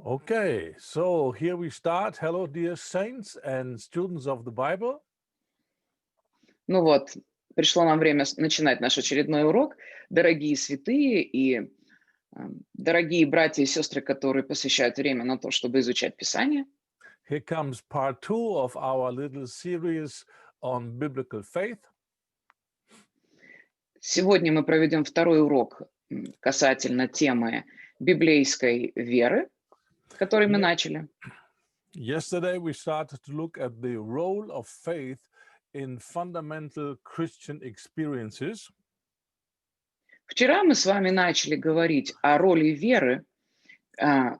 Okay, so here we start. Hello, dear saints and students of the Bible. Ну вот, пришло нам время начинать наш очередной урок. Дорогие святые и дорогие братья и сестры, которые посвящают время на то, чтобы изучать Писание. Here comes part 2 of our little series on biblical faith. Сегодня мы проведем второй урок касательно темы библейской веры, который мы начали. Yesterday, we started to look at the role of faith in fundamental Christian experiences. Вчера мы с вами начали говорить о роли веры в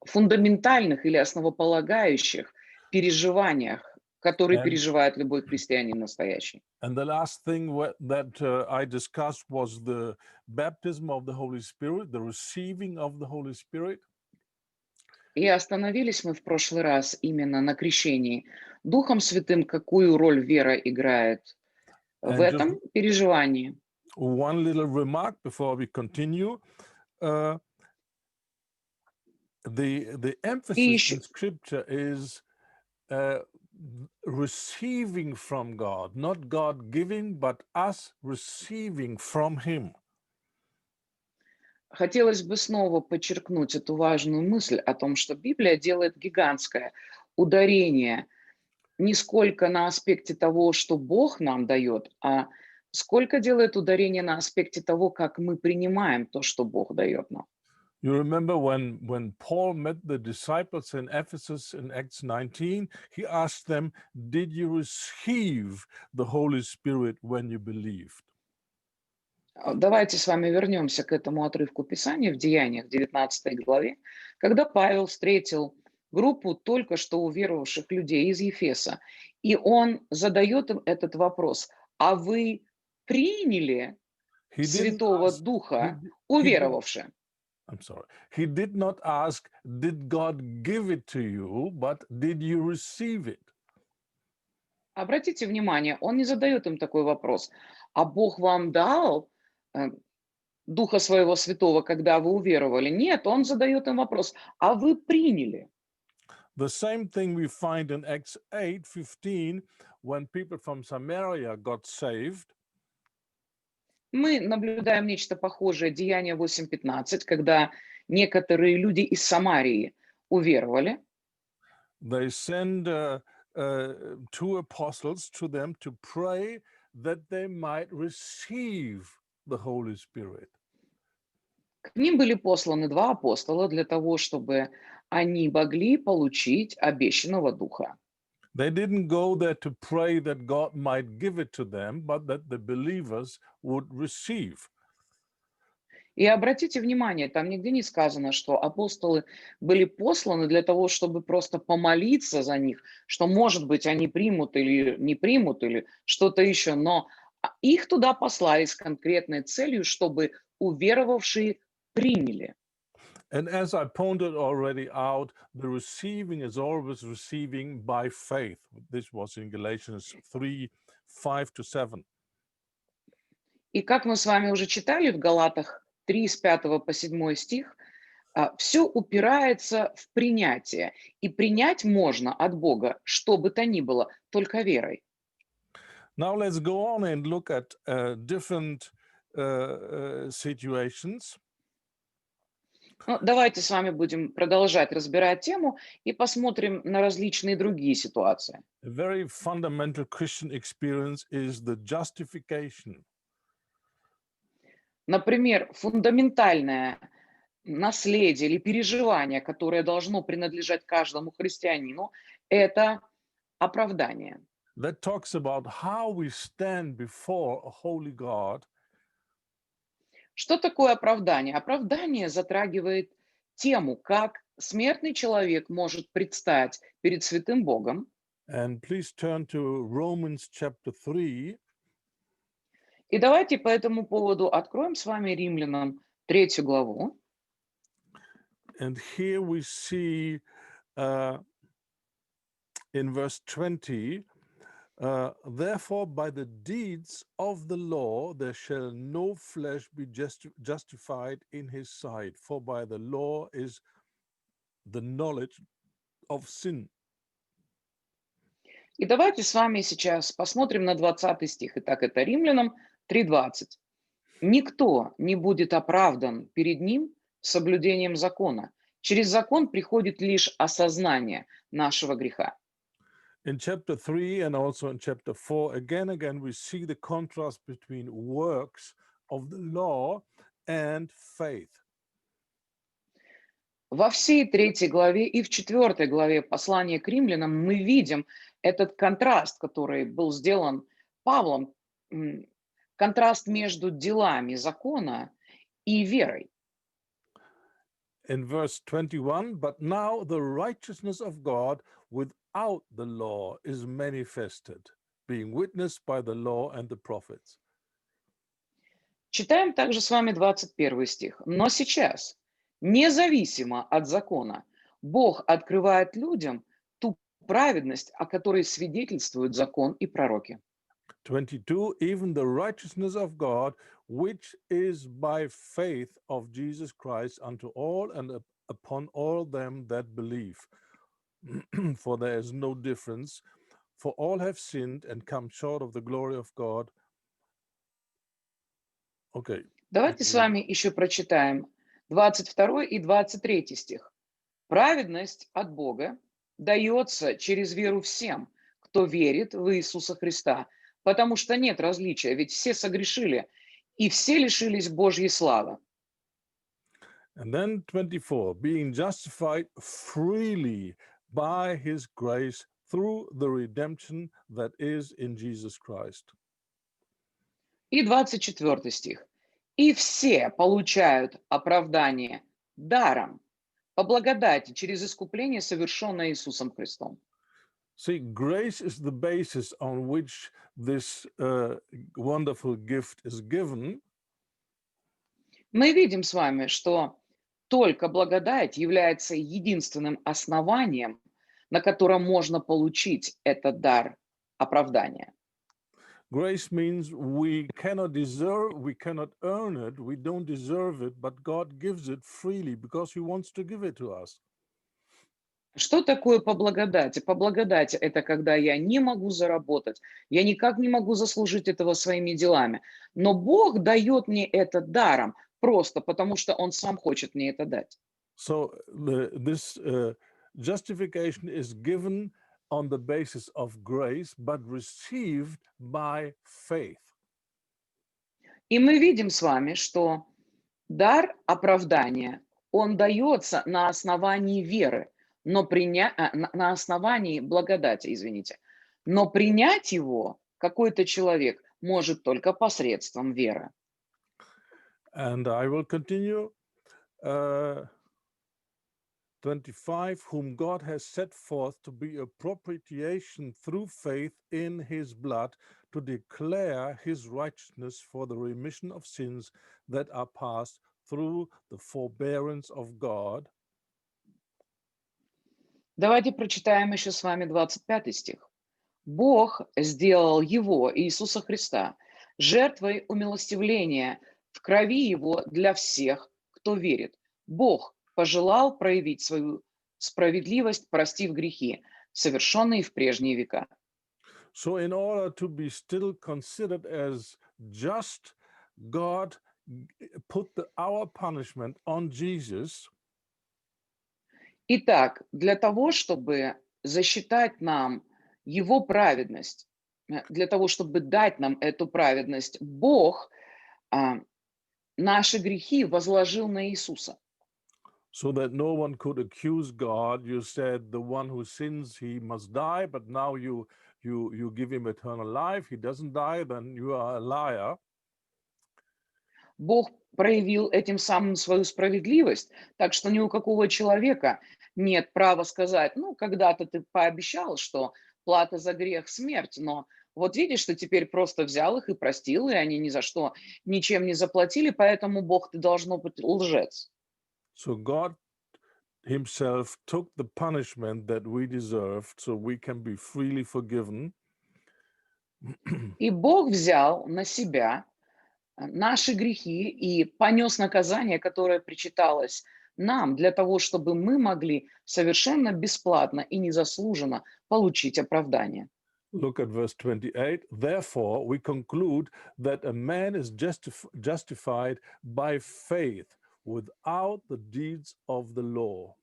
фундаментальных или основополагающих переживаниях, которые переживает любой христианин настоящий. And the last thing that I discussed was the baptism of the Holy Spirit, the receiving of the Holy Spirit. И остановились мы в прошлый раз именно на крещении Духом Святым, какую роль вера играет в этом переживании. One little remark before we continue. The emphasis in Scripture is receiving from God, not God giving, but us receiving from Him. Хотелось бы снова подчеркнуть эту важную мысль о том, что Библия делает гигантское ударение не сколько на аспекте того, что Бог нам дает, а сколько делает ударение на аспекте того, как мы принимаем то, что Бог дает нам. You remember when Paul met the disciples in Ephesus in Acts 19, he asked them, did you receive the Holy Spirit when you believed? Давайте с вами вернемся к этому отрывку Писания в Деяниях, 19 главе, когда Павел встретил группу только что уверовавших людей из Ефеса, и он задает им этот вопрос: а вы приняли Святого Духа, уверовавшие? I'm sorry. He did not ask, did God give it to you, but did you receive it? Обратите внимание, он не задает им такой вопрос: а Бог вам дал Духа Своего Святого, когда вы уверовали? Нет, он задает им вопрос: а вы приняли? The same thing we find in Acts 8:15 when people from Samaria got saved. Мы наблюдаем нечто похожее, Деяния 8:15, когда некоторые люди из Самарии уверовали. They send two apostles to them to pray that they might receive the Holy Spirit. К ним были посланы два апостола для того, чтобы они могли получить обещанного Духа. They didn't go there to pray that God might give it to them, but that the believers would receive. И обратите внимание, там нигде не сказано, что апостолы были посланы для того, чтобы просто помолиться за них, что, может быть, они примут или не примут, или что-то еще. Но их туда послали с конкретной целью, чтобы уверовавшие приняли. And as I pointed already out, the receiving is always receiving by faith. This was in Galatians 3:5-7. И как мы с вами уже читали в Галатах 3, с 5 по 7 стих, все упирается в принятие. И принять можно от Бога, что бы то ни было, только верой. Now let's go on and look at different situations. Ну, давайте с вами будем продолжать разбирать тему и посмотрим на различные другие ситуации. A very fundamental Christian experience is the justification. Например, фундаментальное наследие или переживание, которое должно принадлежать каждому христианину, это оправдание. That talks about how we stand before a holy God. Что такое оправдание? Оправдание затрагивает тему, как смертный человек может предстать перед святым Богом. And please turn to Romans chapter 3. И давайте по этому поводу откроем с вами Римлянам 3 главу. And here we see in verse 20, therefore by the deeds of the law there shall no flesh be justified in his sight, for by the law is the knowledge of sin. И давайте с вами сейчас посмотрим на 20 стих. Итак, это Римлянам 3:20. «Никто не будет оправдан перед ним соблюдением закона. Через закон приходит лишь осознание нашего греха». In chapter 3 and also in chapter 4, again, we see the contrast between works of the law and faith. Во всей 3 главе и в 4 главе послания к римлянам мы видим этот контраст, который был сделан Павлом, контраст между делами закона и верой. In verse 21, but now the righteousness of God without the law is manifested, being witnessed by the law and the prophets. Читаем также с вами 21 стих. «Но сейчас, независимо от закона, Бог открывает людям ту праведность, о которой свидетельствуют закон и пророки». 22, even the righteousness of God, which is by faith of Jesus Christ unto all and upon all them that believe. For there is no difference, for all have sinned and come short of the glory of God. Okay. Давайте с вами еще прочитаем 22 и 23 стих. «Праведность от Бога дается через веру всем, кто верит в Иисуса Христа, потому что нет различия, ведь все согрешили, и все лишились Божьей славы». And then 24, being justified freely by his grace through the redemption that is in Jesus Christ. И 24 стих. «И все получают оправдание даром, по благодати, через искупление, совершенное Иисусом Христом». See, grace is the basis on which this wonderful gift is given. Мы видим с вами, что только благодать является единственным основанием, на котором можно получить этот дар оправдания. Grace means we cannot deserve, we cannot earn it, we don't deserve it, but God gives it freely because he wants to give it to us. Что такое по благодати? По благодати – это когда я не могу заработать, я никак не могу заслужить этого своими делами, но Бог дает мне это даром, просто потому что Он сам хочет мне это дать. So this justification is given on the basis of grace, but received by faith. И мы видим с вами, что дар оправдания, он дается на основании веры, но на основании благодати, извините. Но принять его какой-то человек может только посредством веры. And I will continue. 25, whom God has set forth to be a propitiation through faith in his blood, to declare his righteousness for the remission of sins that are past through the forbearance of God. Давайте прочитаем еще с вами 25 стих. «Бог сделал его, Иисуса Христа, жертвой умилостивления в крови его для всех, кто верит. Бог пожелал проявить свою справедливость, простив грехи, совершенные в прежние века». So in order to be still considered as just, God put our punishment on Jesus. Итак, для того, чтобы засчитать нам его праведность, для того, чтобы дать нам эту праведность, Бог наши грехи возложил на Иисуса. So that no one could accuse God. You said the one who sins, he must die, but now you give him eternal life. He doesn't die, then you are a liar. Бог проявил этим самым свою справедливость, так что ни у какого человека нет права сказать, ну, когда-то ты пообещал, что плата за грех – смерть, но вот видишь, что теперь просто взял их и простил, и они ни за что ничем не заплатили, поэтому Бог, ты должно быть лжец. So God himself took the punishment that we deserved so we can be freely forgiven. И Бог взял на себя наши грехи и понес наказание, которое причиталось нам, для того, чтобы мы могли совершенно бесплатно и незаслуженно получить оправдание. Look at verse 28. Therefore, we conclude that a man is justified by faith without the deeds of the law.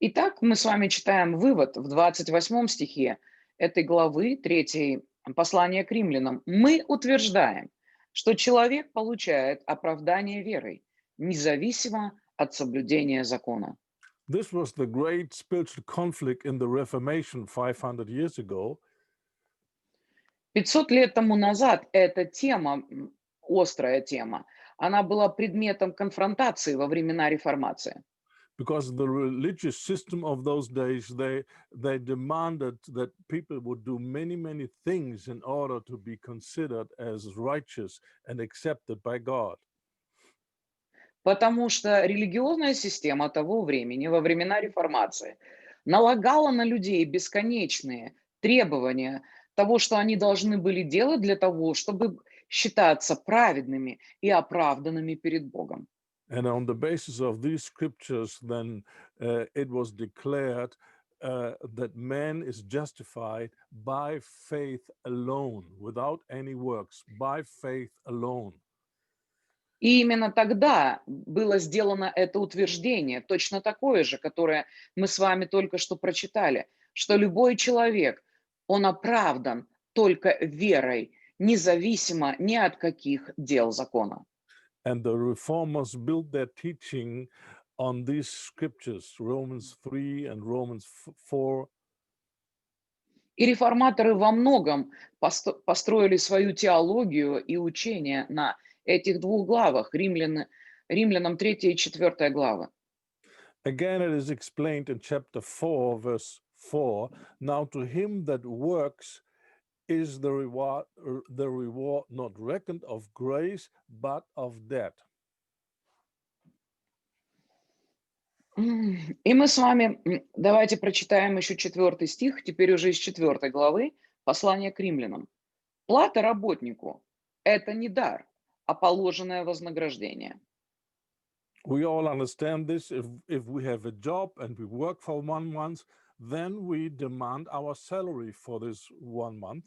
Итак, мы с вами читаем вывод в 28 стихе этой главы 3 послания к римлянам. Мы утверждаем, что человек получает оправдание верой, независимо от соблюдения закона. This was the great spiritual conflict in the Reformation 500 years ago. 500 лет тому назад эта тема, острая тема, она была предметом конфронтации во времена реформации. Because the religious system of those days, they demanded that people would do many things in order to be considered as righteous and accepted by God. Потому что религиозная система того времени, во времена реформации, налагала на людей бесконечные требования того, что они должны были делать для того, чтобы считаться праведными и оправданными перед Богом. And on the basis of these scriptures, then it was declared that man is justified by faith alone, without any works, by faith alone. И именно тогда было сделано это утверждение, точно такое же, которое мы с вами только что прочитали, что любой человек, он оправдан только верой, независимо ни от каких дел закона. And the reformers built their teaching on these scriptures, Romans 3 and Romans 4. И реформаторы во многом построили свою теологию и учение на этих двух главах, Римлянам 3 и 4 главы. Again, it is explained in chapter 4, verse 4. Now to him that works is the reward not reckoned of grace, but of debt. И мы с вами давайте прочитаем еще 4 стих, теперь уже из 4 главы, послания к римлянам. Плата работнику– это не дар, а положенное вознаграждение. We all understand this. If we have a job and we work for 1 month, then we demand our salary for this 1 month.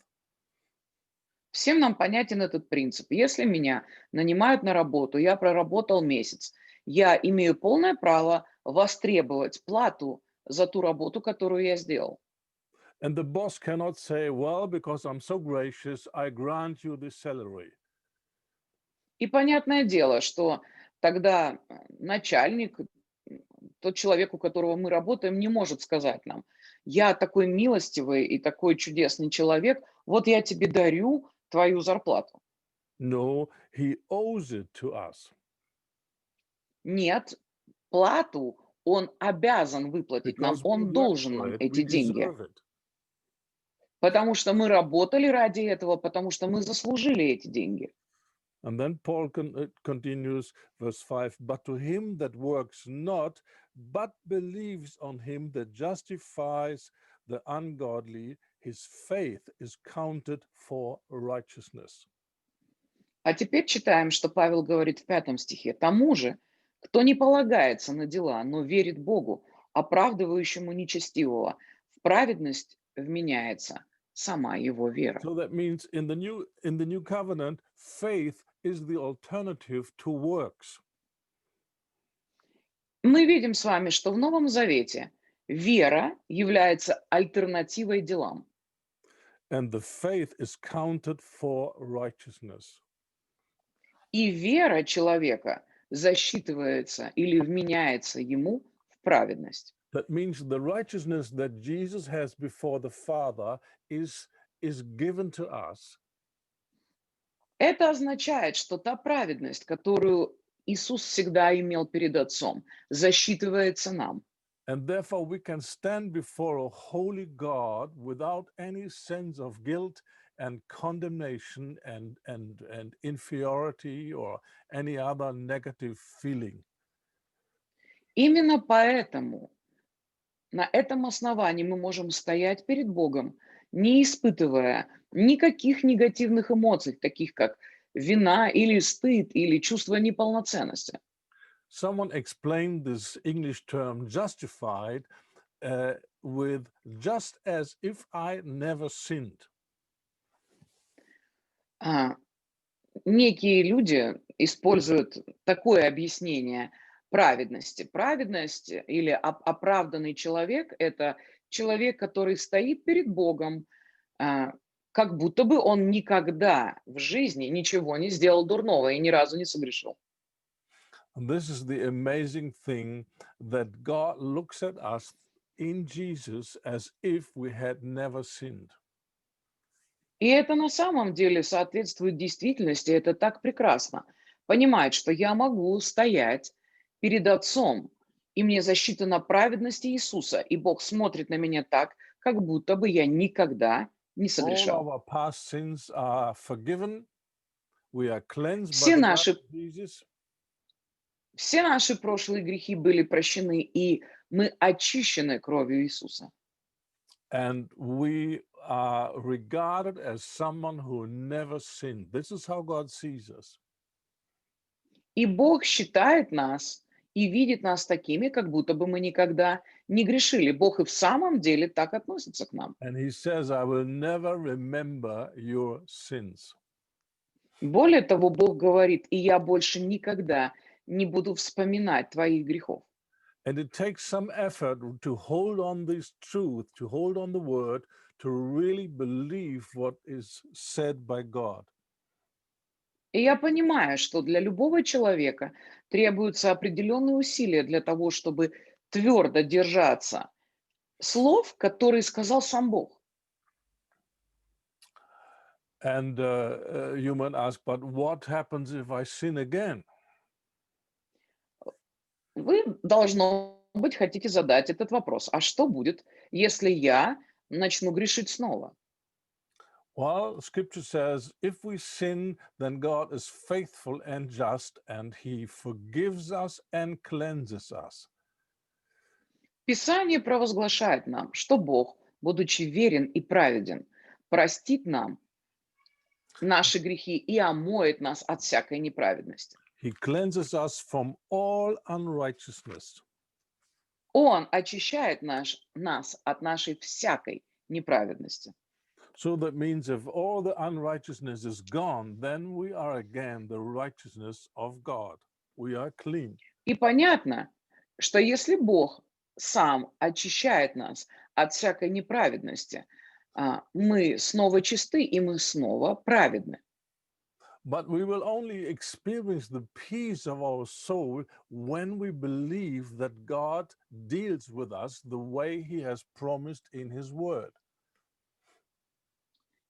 Всем нам понятен этот принцип. Если меня нанимают на работу, я проработал месяц, я имею полное право востребовать плату за ту работу, которую я сделал. And the boss cannot say, well, because I'm so gracious, I grant you this salary. И понятное дело, что тогда начальник, тот человек, у которого мы работаем, не может сказать нам: я такой милостивый и такой чудесный человек, вот я тебе дарю твою зарплату. No, he owes it to us. Нет, плату он обязан выплатить нам, Because we он work должен for нам it, эти we деньги. deserve it. Потому что мы работали ради этого, потому что мы заслужили эти деньги. And then Paul continues, verse 5, but to him that works not, but believes on him that justifies the ungodly, his faith is counted for righteousness. А теперь читаем, что Павел говорит в 5 стихе. Тому же, кто не полагается на дела, но верит Богу, оправдывающему нечестивого, в праведность вменяется сама его вера. So that means in the new covenant, faith is the alternative to works. Мы видим с вами, что в Новом Завете вера является альтернативой делам. And the faith is counted for righteousness. И вера человека засчитывается или вменяется ему в праведность. That means the righteousness that Jesus has before the Father is given to us. Это означает, что та праведность, которую Иисус всегда имел перед Отцом, засчитывается нам. And therefore we can stand before a holy God without any sense of guilt and condemnation and inferiority or any other negative feeling. Именно поэтому на этом основании мы можем стоять перед Богом, не испытывая никаких негативных эмоций, таких как вина или стыд, или чувство неполноценности. Someone explained this English term justified with just as if I never sinned. А, Некие люди используют такое объяснение праведности. Праведность или оправданный человек– это человек, который стоит перед Богом, а, как будто бы он никогда в жизни ничего не сделал дурного и ни разу не согрешил. And this is the amazing thing that God looks at us in Jesus as if we had never sinned. И это на самом деле соответствует действительности, это так прекрасно. Понимать, что я могу стоять перед Отцом, и мне засчитана праведность Иисуса, и Бог смотрит на меня так, как будто бы я никогда не All согрешал. our past sins are forgiven. We are cleansed by Все the blood наши, of Jesus. все наши прошлые грехи были прощены, и мы очищены кровью Иисуса. And we are regarded as someone who never sinned. This is how God sees us. И Бог считает нас и видит нас такими, как будто бы мы никогда не грешили. Бог и в самом деле так относится к нам. And he says, I will never remember your sins. Более того, Бог говорит, и я больше никогда не буду вспоминать твоих грехов. And it takes some effort to hold on this truth, to hold on the word, to really believe what is said by God. И я понимаю, что для любого человека требуются определенные усилия для того, чтобы твердо держаться слов, которые сказал сам Бог. And you might ask, but what happens if I sin again? Вы, должно быть, хотите задать этот вопрос. А что будет, если я начну грешить снова? Well, scripture says, if we sin, then God is faithful and just, and he forgives us and cleanses us. Писание провозглашает нам, что Бог, будучи верен и праведен, простит нам наши грехи и омоет нас от всякой неправедности. He cleanses us from all unrighteousness. Он очищает нас от нашей всякой неправедности. So that means if all the unrighteousness is gone, then we are again the righteousness of God. We are clean. И понятно, что если Бог сам очищает нас от всякой неправедности, мы снова чисты и мы снова праведны. But we will only experience the peace of our soul when we believe that God deals with us the way he has promised in his word.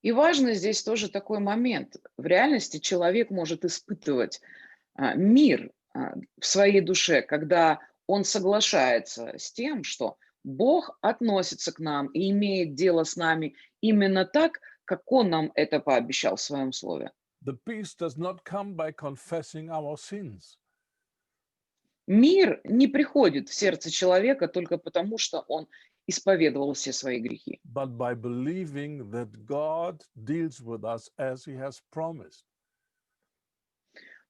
И важно здесь тоже такой момент. В реальности человек может испытывать мир в своей душе, когда он соглашается с тем, что Бог относится к нам и имеет дело с нами именно так, как Он нам это пообещал в Своем Слове. The peace does not come by confessing our sins. Мир не приходит в сердце человека только потому, что он исповедовал все свои грехи, But by believing that God deals with us as he has promised.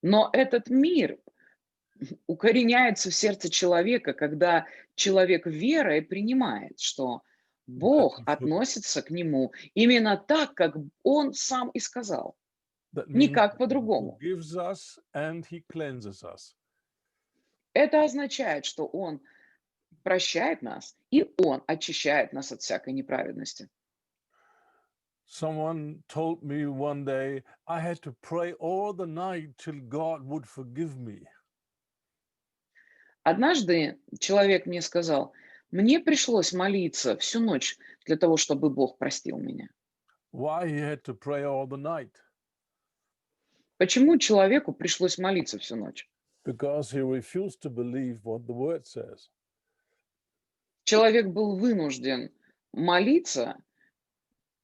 но этот мир укореняется в сердце человека, когда человек верой принимает, что Бог относится к нему именно так, как Он сам и сказал, That means никак he по-другому. forgives us and he cleanses us. Это означает, что Он прощает нас, и Он очищает нас от всякой неправедности. Someone told me one day I had to pray all the night till God would forgive me. Однажды человек мне сказал, мне пришлось молиться всю ночь для того, чтобы Бог простил меня. Why he had to pray all the night? Почему человеку пришлось молиться всю ночь? Because he refused to believe what the word says. Человек был вынужден молиться,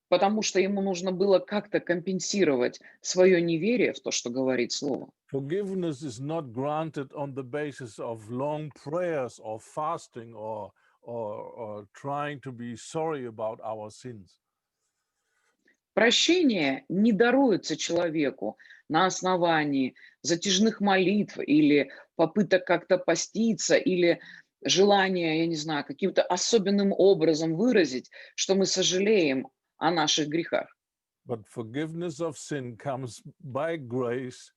потому что ему нужно было как-то компенсировать свое неверие в то, что говорит Слово. Forgiveness is not granted on the basis of long prayers or fasting or trying to be sorry about our sins. Прощение не даруется человеку на основании затяжных молитв или попыток как-то поститься или желание, я не знаю, каким-то особенным образом выразить, что мы сожалеем о наших грехах. But forgiveness of sin comes by grace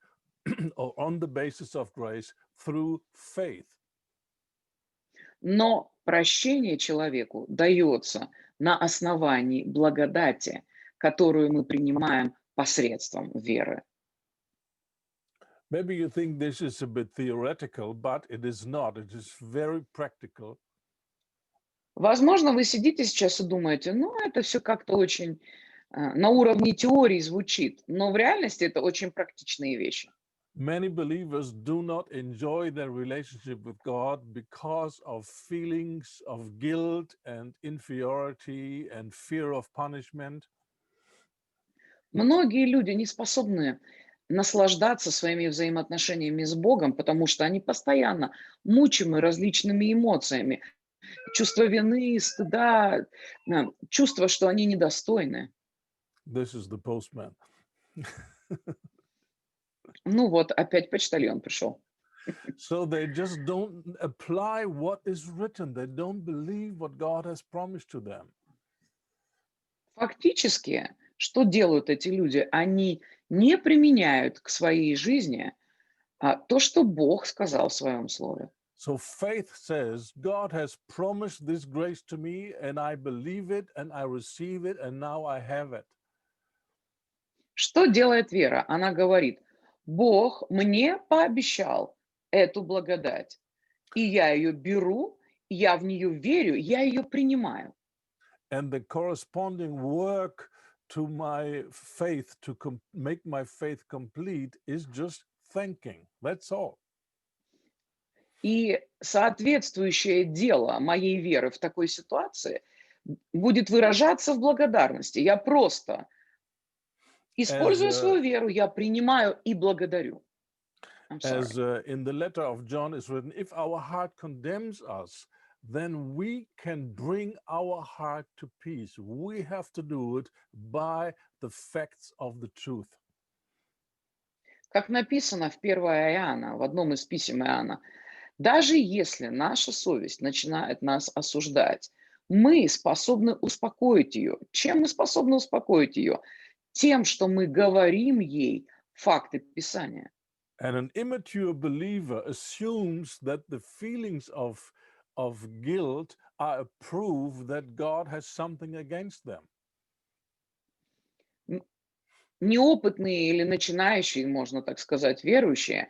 or on the basis of grace through faith. Но прощение человеку дается на основании благодати, которую мы принимаем посредством веры. Maybe you think this is a bit theoretical, but it is not. It is very practical. Возможно, вы сидите сейчас и думаете, ну, это все как-то очень на уровне теории звучит, но в реальности это очень практичные вещи. Many believers do not enjoy their relationship with God because of feelings of guilt and inferiority and fear of punishment. Многие люди не способны наслаждаться своими взаимоотношениями с Богом, потому что они постоянно мучимы различными эмоциями. Чувство вины, стыда, чувство, что они недостойны. This is the postman. Ну вот, опять почтальон пришел. So they just don't apply what is written. They don't believe what God has promised to them. Фактически, что делают эти люди? Они не применяют к своей жизни то, что Бог сказал в своем слове. So faith says, God has promised this grace to me, and I believe it, and I receive it, and now I have it. Что делает вера? Она говорит, Бог мне пообещал эту благодать, и я ее беру, я в нее верю, я ее принимаю. And the corresponding work to my faith to make my faith complete is just thanking. That's all. И соответствующее дело моей веры в такой ситуации будет выражаться в благодарности. Я просто, As используя свою веру, я принимаю и благодарю. I'm sorry. in the letter of John is written, if our heart condemns us, then we can bring our heart to peace. We have to do it by the facts of the truth. Как написано в 1 Иоанна, в одном из писем Иоанна, даже если наша совесть начинает нас осуждать, мы способны успокоить ее. Чем мы способны успокоить ее? Тем, что мы говорим ей факты Писания. And an immature believer assumes that the feelings of guilt are a proof that God has something against them. Неопытные или начинающие, можно так сказать, верующие,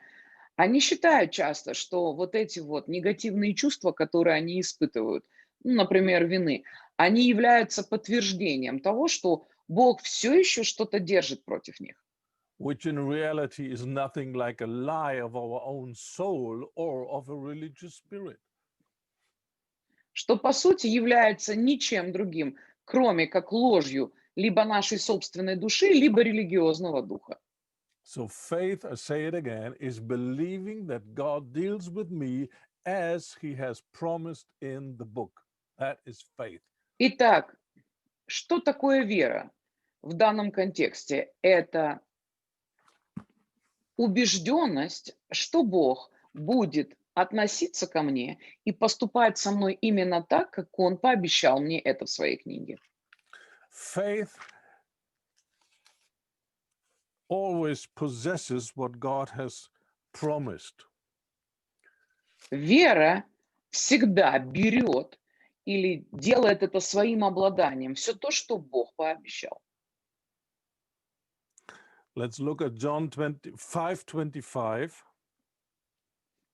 они считают часто, что вот эти вот негативные чувства, которые они испытывают, ну, например, вины, они являются подтверждением того, что Бог все еще что-то держит против них. Which in reality is nothing like a lie of our own soul or of a religious spirit. Что по сути является ничем другим, кроме как ложью либо нашей собственной души, либо религиозного духа. So faith, I say it again, is believing that God deals with me as he has promised in the book. That is faith. Итак, что такое вера в данном контексте? Это убежденность, что Бог будет относиться ко мне и поступать со мной именно так, как Он пообещал мне это в своей книге. Faith always possesses what God has promised. Вера всегда берет или делает это своим обладанием, все то, что Бог пообещал. Let's look at John 5:25.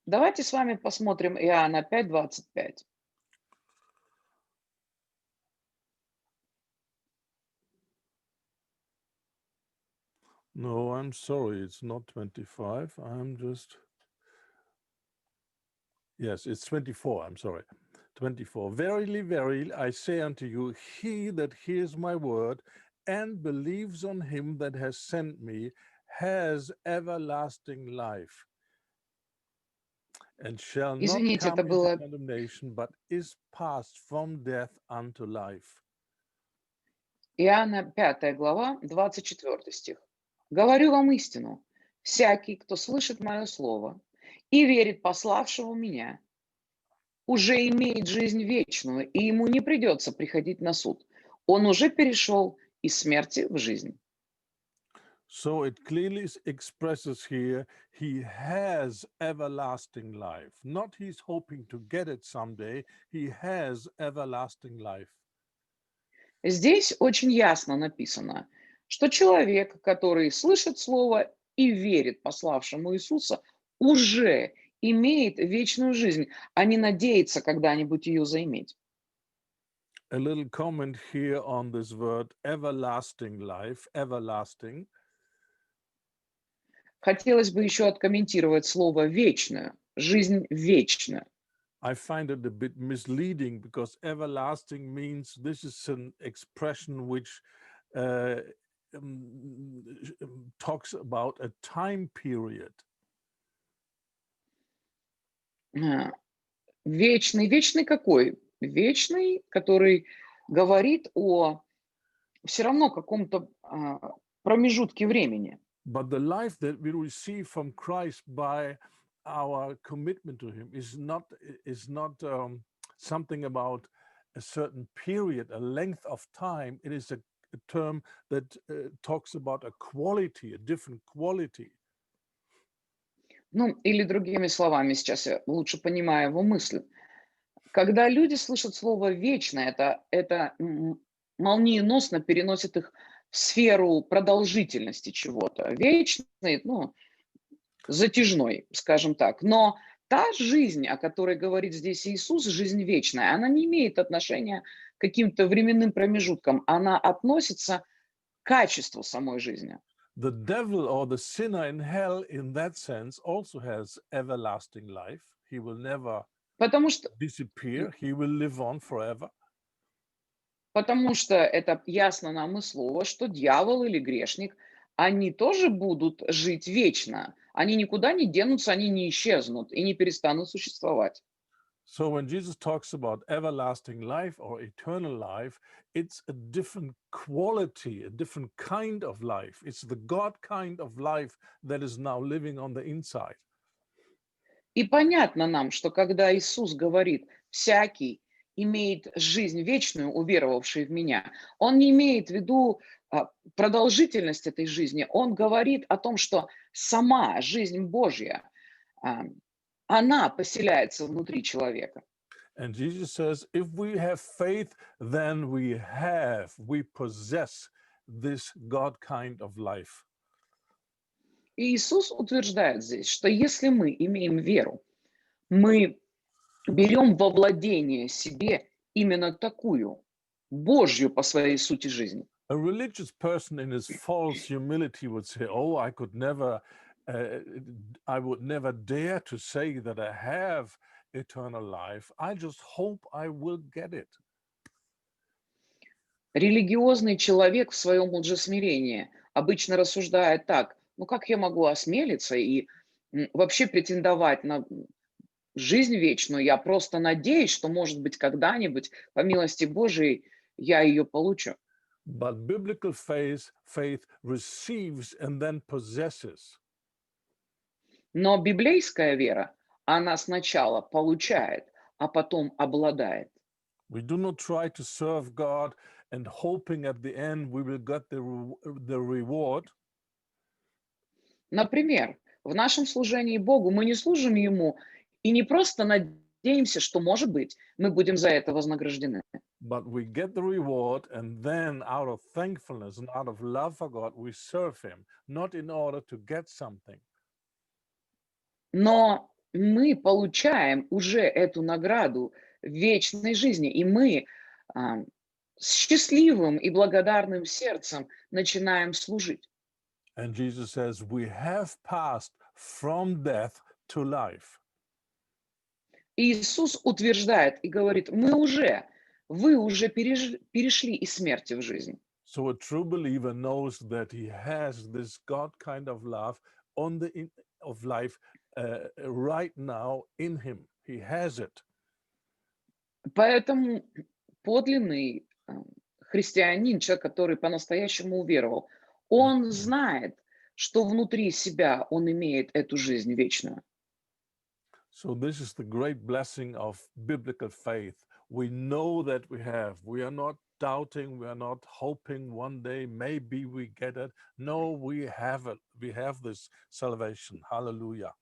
Давайте с вами посмотрим Иоанна 5:25. No, I'm sorry, it's not 25. Yes, it's 24. I'm sorry. 24. Verily, verily, I say unto you, he that hears my word and believes on him that has sent me has everlasting life and shall not Извините, это come into было condemnation, but is passed from death unto life. Иоанна 5 глава, 24 стих. «Говорю вам истину, всякий, кто слышит мое слово и верит пославшего меня, уже имеет жизнь вечную, и ему не придется приходить на суд. Он уже перешел из смерти в жизнь. So it clearly expresses here he has everlasting life. Not he's hoping to get it someday, he has everlasting life. Здесь очень ясно написано, что человек, который слышит Слово и верит пославшему Иисуса, уже имеет вечную жизнь, а не надеется когда-нибудь ее заиметь. A little comment here on this word everlasting life, everlasting. Хотелось бы еще откомментировать слово «вечную», «жизнь вечную». I find it a bit misleading because everlasting means this is an expression which uh, talks about a time period. А, Вечный, вечный какой? Вечный, который говорит о все равно каком-то промежутке времени. But the life that we receive from Christ by our commitment to Him is not something about a certain period, a length of time. It is a term that talks about a quality, a different quality. Ну, или другими словами, сейчас я лучше понимаю его мысль. Когда люди слышат слово «вечно», это молниеносно переносит их в сферу продолжительности чего-то. Вечный, ну, затяжной, скажем так. Но та жизнь, о которой говорит здесь Иисус, жизнь вечная, она не имеет отношения к каким-то временным промежуткам. Она относится к качеству самой жизни. The devil or the sinner in hell, in that sense, also has everlasting life. He will never Потому что, disappear, he will live on forever. потому что это ясно нам из слова, что дьявол или грешник, они тоже будут жить вечно. Они никуда не денутся, они не исчезнут и не перестанут существовать. So when Jesus talks about everlasting life or eternal life, it's a different quality, a different kind of life. It's the God kind of life that is now living on the inside. И понятно нам, что когда Иисус говорит «всякий имеет жизнь вечную, уверовавший в Меня», Он не имеет в виду продолжительность этой жизни, Он говорит о том, что сама жизнь Божья, а, она поселяется внутри человека. And Jesus says, if we have faith, then we possess this God kind of life. И Иисус утверждает здесь, что если мы имеем веру, мы берем во владение себе именно такую, Божью по своей сути жизнь. A religious person in his false humility would say, oh, uh, I would never dare to say that I have eternal life. I just hope I will get it. Религиозный человек в своем лжесмирении обычно рассуждает так: ну как я могу осмелиться и вообще претендовать на жизнь вечную? Я просто надеюсь, что, может быть, когда-нибудь, по милости Божией, я ее получу. But biblical faith receives and then possesses. Но библейская вера, она сначала получает, а потом обладает. We do not try to serve God and hoping at the end we will get the reward. Например, в нашем служении Богу мы не служим Ему и не просто надеемся, что, может быть, мы будем за это вознаграждены. But we get the reward, and then out of thankfulness and out of love for God, we serve Him, not in order to get something. Но мы получаем уже эту награду вечной жизни, и мы а, с счастливым и благодарным сердцем начинаем служить. And Jesus says, we have passed from death to life. И Иисус утверждает и говорит: вы уже перешли из смерти в жизнь. So a true believer knows that he has this God kind of love of life right now in him. He has it. Поэтому подлинный христианин, человек, который по-настоящему уверовал, он знает, что внутри себя он имеет эту жизнь вечную. So this is the great blessing of biblical faith. We know that we have. We are not doubting. We are not hoping one day maybe we get it. No, we have it. We have this salvation. Hallelujah.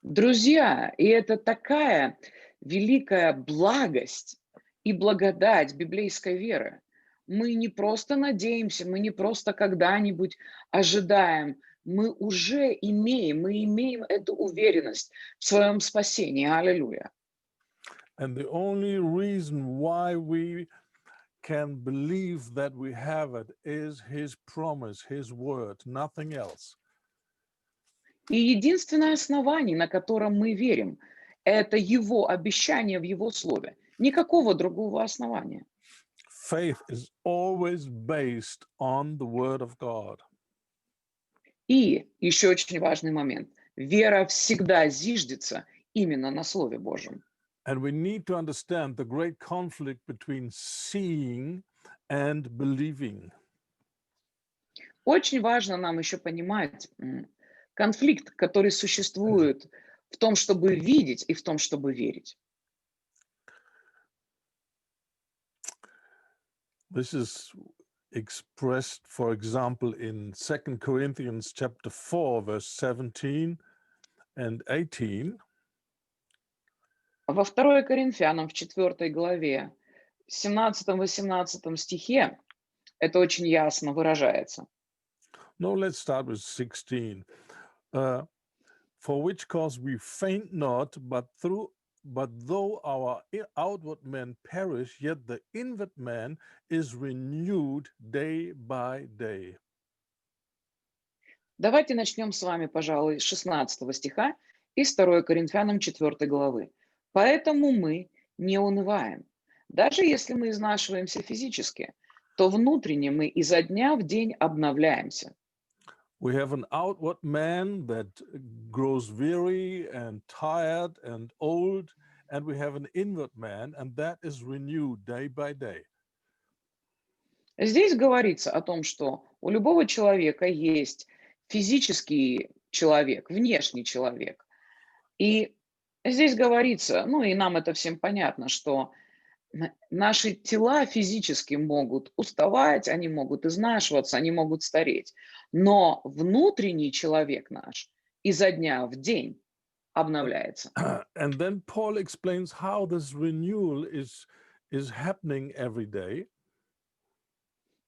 Друзья, и это такая великая благость и благодать библейской веры. Мы не просто надеемся, мы не просто когда-нибудь ожидаем, мы имеем эту уверенность в своем спасении. Аллилуйя. And the only reason why we can believe that we have it is his promise, his word, nothing else. И единственное основание, на котором мы верим, это Его обещание в Его Слове. Никакого другого основания. Faith is always based on the word of God. И еще очень важный момент. Вера всегда зиждется именно на Слове Божьем. And we need to understand the great conflict between seeing and believing. Очень важно нам еще понимать конфликт, который существует в том, чтобы видеть, и в том, чтобы верить. This is expressed, for example, in 2 Corinthians chapter 4, verse 17 and 18. Во 2 Коринфянам в 4 главе, 17-18 стихе это очень ясно выражается. No, let's start with 16. For which cause we faint not, but though our outward man perish, yet the inward man is renewed day by day. Давайте начнем с вами, пожалуй, с 16 стиха из 2 Коринфянам 4 главы. «Поэтому мы не унываем. Даже если мы изнашиваемся физически, то внутренне мы изо дня в день обновляемся». We have an outward man that grows weary and tired and old, and we have an inward man, and that is renewed day by day. Здесь говорится о том, что у любого человека есть физический человек, внешний человек. И здесь говорится, ну и нам это всем понятно, что наши тела физически могут уставать, они могут изнашиваться, они могут стареть. Но внутренний человек наш изо дня в день обновляется. And then Paul explains how this renewal is happening every day.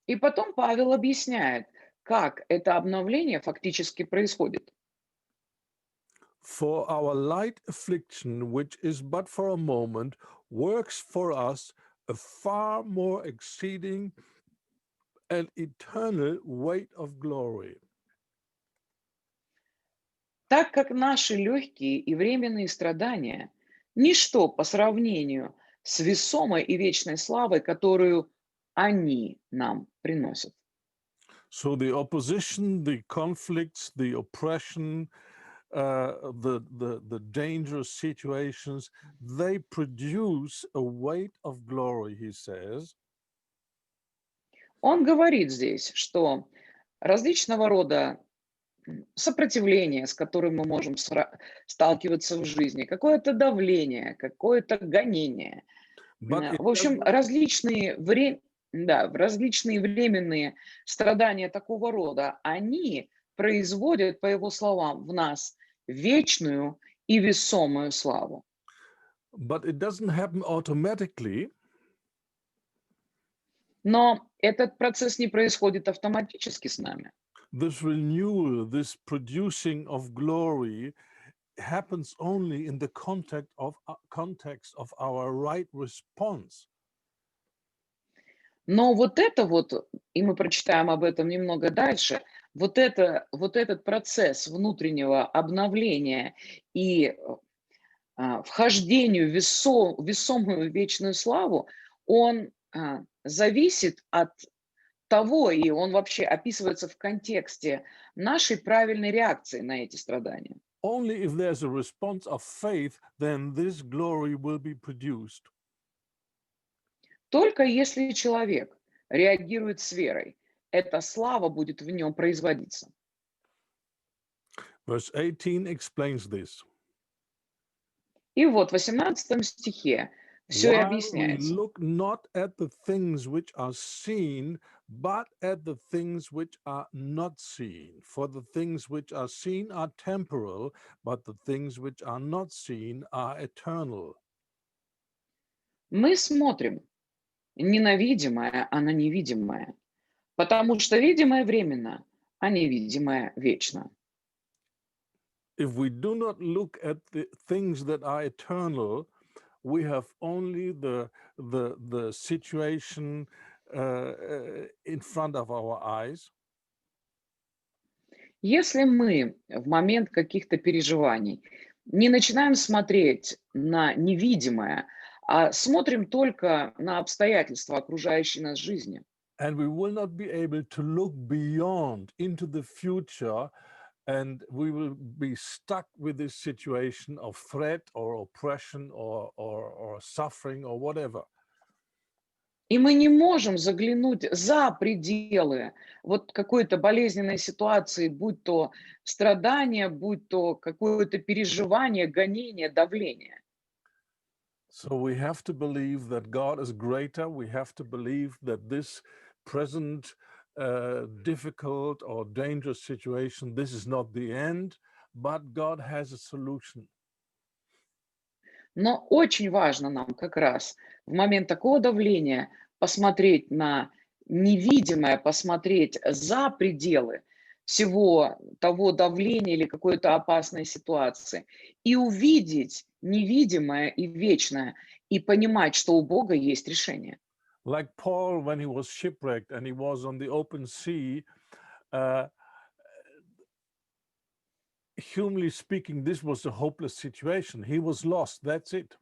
И потом Павел объясняет, как это обновление фактически происходит. For our light affliction, which is but for a moment, works for us a far more exceeding and eternal weight of glory. Так как наши легкие и временные страдания – ничто по сравнению с весомой и вечной славой, которую они нам приносят. So the opposition, the conflicts, the oppression, the dangerous situations, they produce a weight of glory, he says. Он говорит здесь, что различного рода сопротивление, с которым мы можем сталкиваться в жизни, какое-то давление, какое-то гонение. But it В общем, doesn't- различные временные страдания такого рода, они производят, по его словам, в нас вечную и весомую славу. but it doesn't happen automatically. Но этот процесс не происходит автоматически с нами. This renewal, this producing of glory happens only in the context of our right response. Но вот это вот, и мы прочитаем об этом немного дальше, вот этот процесс внутреннего обновления и вхождению в весомую вечную славу, он зависит от того, и он вообще описывается в контексте нашей правильной реакции на эти страдания. Only if there's a response of faith, then this glory will be produced. Только если человек реагирует с верой, эта слава будет в нем производиться. Verse 18 explains this. И вот в 18 стихе все и While we объясняется. look not at the things which are seen, but at the things which are not seen. For the things which are seen are temporal, but the things which are not seen are eternal. Мы смотрим не на видимое, а на невидимое, потому что видимое временно, а невидимое вечно. If we do not look at the things that are eternal, we have only the situation in front of our eyes. Если мы в момент каких-то переживаний не начинаем смотреть на невидимое, а смотрим только на обстоятельства окружающей нас жизни, And we will not be able to look beyond into the future, and we will be stuck with this situation of threat or oppression or suffering or whatever. и мы не можем заглянуть за пределы вот какой-то болезненной ситуации, будь то страдание, будь то какое-то переживание, гонение, давление. So we have to believe that God is greater. We have to believe that this present difficult or dangerous situation, this is not the end, but God has a solution. Но очень важно нам как раз в момент такого давления посмотреть на невидимое, посмотреть за пределы всего того давления или какой-то опасной ситуации и увидеть невидимое и вечное, и понимать, что у Бога есть решение. Like Paul, when he was shipwrecked and he was on the open sea, uh, humanly speaking, this was a hopeless situation. He was lost. That's it.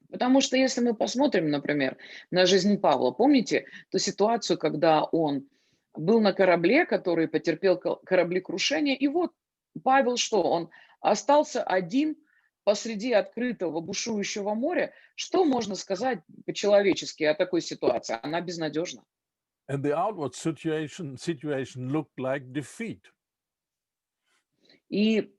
Потому что если мы посмотрим, например, на жизнь Павла, помните ту ситуацию, когда он был на корабле, который потерпел кораблекрушение, и вот Павел что, он остался один посреди открытого бушующего моря. Что можно сказать по-человечески о такой ситуации? Она безнадежна. And the outward situation looked like defeat. И,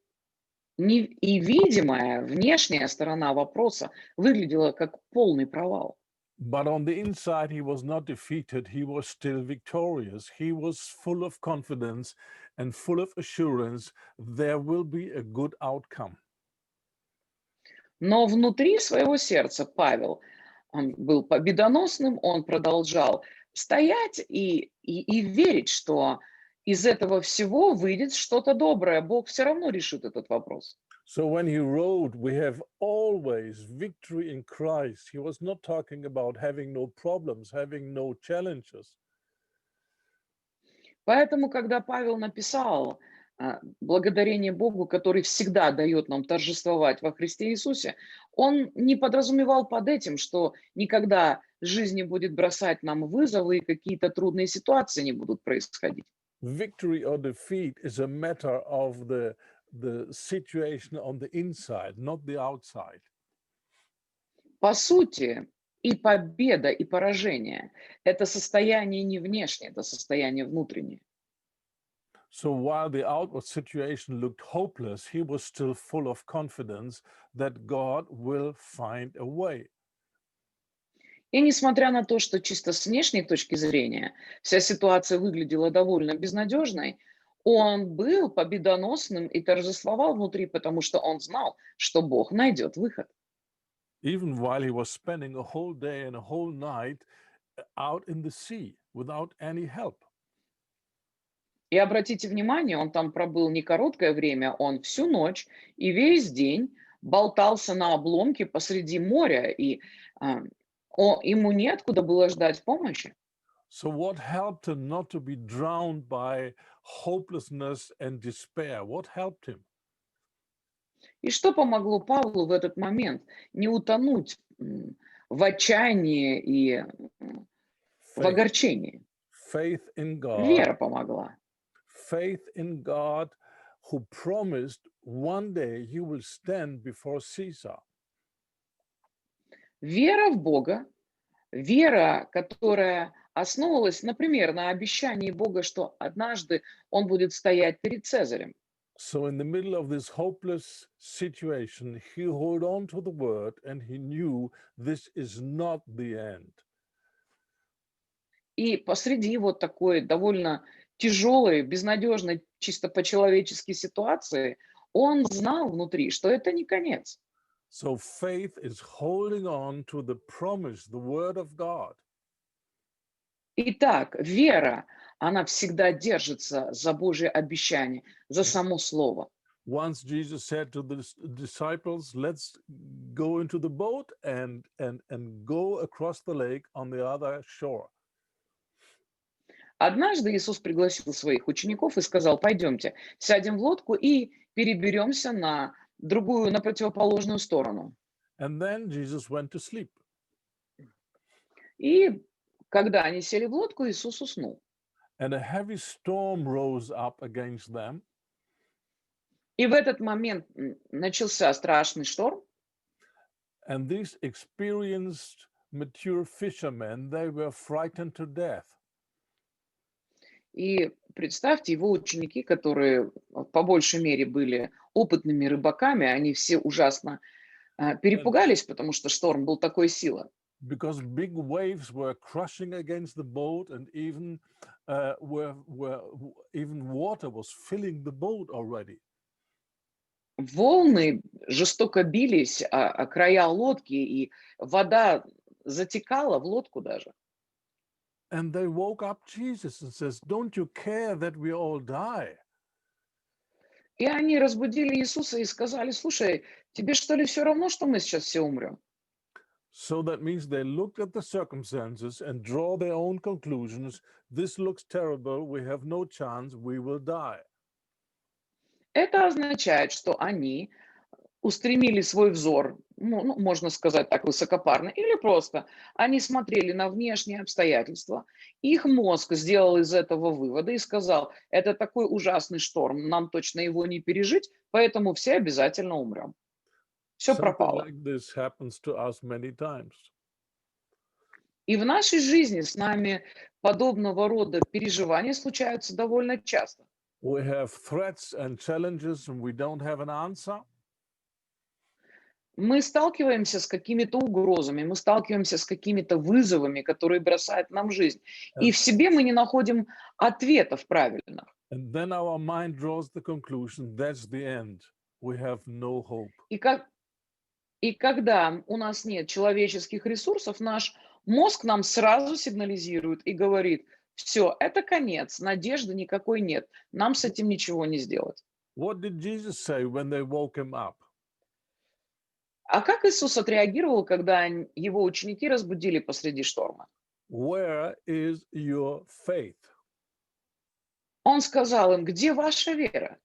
и видимая внешняя сторона вопроса выглядела как полный провал. But on the inside, he was not defeated. He was still victorious. He was full of confidence and full of assurance there will be a good outcome. Но внутри своего сердца Павел, он был победоносным, он продолжал стоять и верить, что из этого всего выйдет что-то доброе. Бог все равно решит этот вопрос. So when he wrote, we have always victory in Christ, he was not talking about having no problems, having no challenges. Поэтому, когда Павел написал благодарение Богу, который всегда дает нам торжествовать во Христе Иисусе, он не подразумевал под этим, что никогда жизнь не будет бросать нам вызовы и какие-то трудные ситуации не будут происходить. Victory or defeat is a matter of the situation on the inside, not the outside. По сути, и победа, и поражение– это состояние не внешнее, это состояние внутреннее. So while the outward situation looked hopeless, he was still full of confidence that God will find a way. И несмотря на то, что чисто с внешней точки зрения вся ситуация выглядела довольно безнадежной, он был победоносным и торжествовал внутри, потому что он знал, что Бог найдет выход. Even while he was spending a whole day and a whole night out in the sea without any help. И обратите внимание, он там пробыл не короткое время, он всю ночь и весь день болтался на обломке посреди моря, и ему неоткуда было ждать помощи. So what helped him not to be drowned by hopelessness and despair? What helped him? И что помогло Павлу в этот момент не утонуть в отчаянии и в Faith. огорчении? Faith in God. Вера помогла. Faith in God, who promised one day he will stand before Caesar. Вера в Бога, вера, которая основывалась, например, на обещании Бога, что однажды он будет стоять перед Цезарем. So in the middle of this hopeless situation, he held on to the word and he knew this is not the end. И посреди вот такой довольно тяжелой, безнадежной, чисто по-человечески ситуации, он знал внутри, что это не конец. So faith is holding on to the promise, the word of God. Итак, вера, она всегда держится за Божье обещание, за само Слово. Once Jesus said to the disciples, let's go into the boat and go across the lake on the other shore. Однажды Иисус пригласил своих учеников и сказал: пойдемте, сядем в лодку и переберемся на другую, на противоположную сторону. And then Jesus went to sleep. И когда они сели в лодку, Иисус уснул. And a heavy storm rose up against them. И в этот момент начался страшный шторм. And these experienced, mature fishermen, they were frightened to death. И представьте, его ученики, которые по большей мере были опытными рыбаками, они все ужасно перепугались, потому что шторм был такой силы. Because big waves were crushing against the boat, and even even water was filling the boat already. Волны жестоко бились о края лодки, и вода затекала в лодку даже. And they woke up Jesus and says, "Don't you care that we all die?" И они разбудили Иисуса и сказали: слушай, тебе что ли все равно, что мы сейчас все умрем? So that means they looked at the circumstances and draw their own conclusions. This looks terrible. We have no chance. We will die. Это означает, что они устремили свой взор, ну, можно сказать так высокопарно, или просто они смотрели на внешние обстоятельства, их мозг сделал из этого выводы и сказал: это такой ужасный шторм, нам точно его не пережить, поэтому все обязательно умрем. Все Something пропало. like this happens to us many times. И в нашей жизни с нами подобного рода переживания случаются довольно часто. We have threats and challenges, and we don't have an answer. Мы сталкиваемся с какими-то угрозами, мы сталкиваемся с какими-то вызовами, которые бросает нам жизнь. И And, в себе мы не находим ответов правильных. and then our mind draws the conclusion that's the end. We have no hope. И, как, и когда у нас нет человеческих ресурсов, наш мозг нам сразу сигнализирует и говорит: все, это конец, надежды никакой нет, нам с этим ничего не сделать. What did Jesus say when they woke him up? А как Иисус отреагировал, когда его ученики разбудили посреди шторма? Where is your faith? Он сказал им: где ваша вера?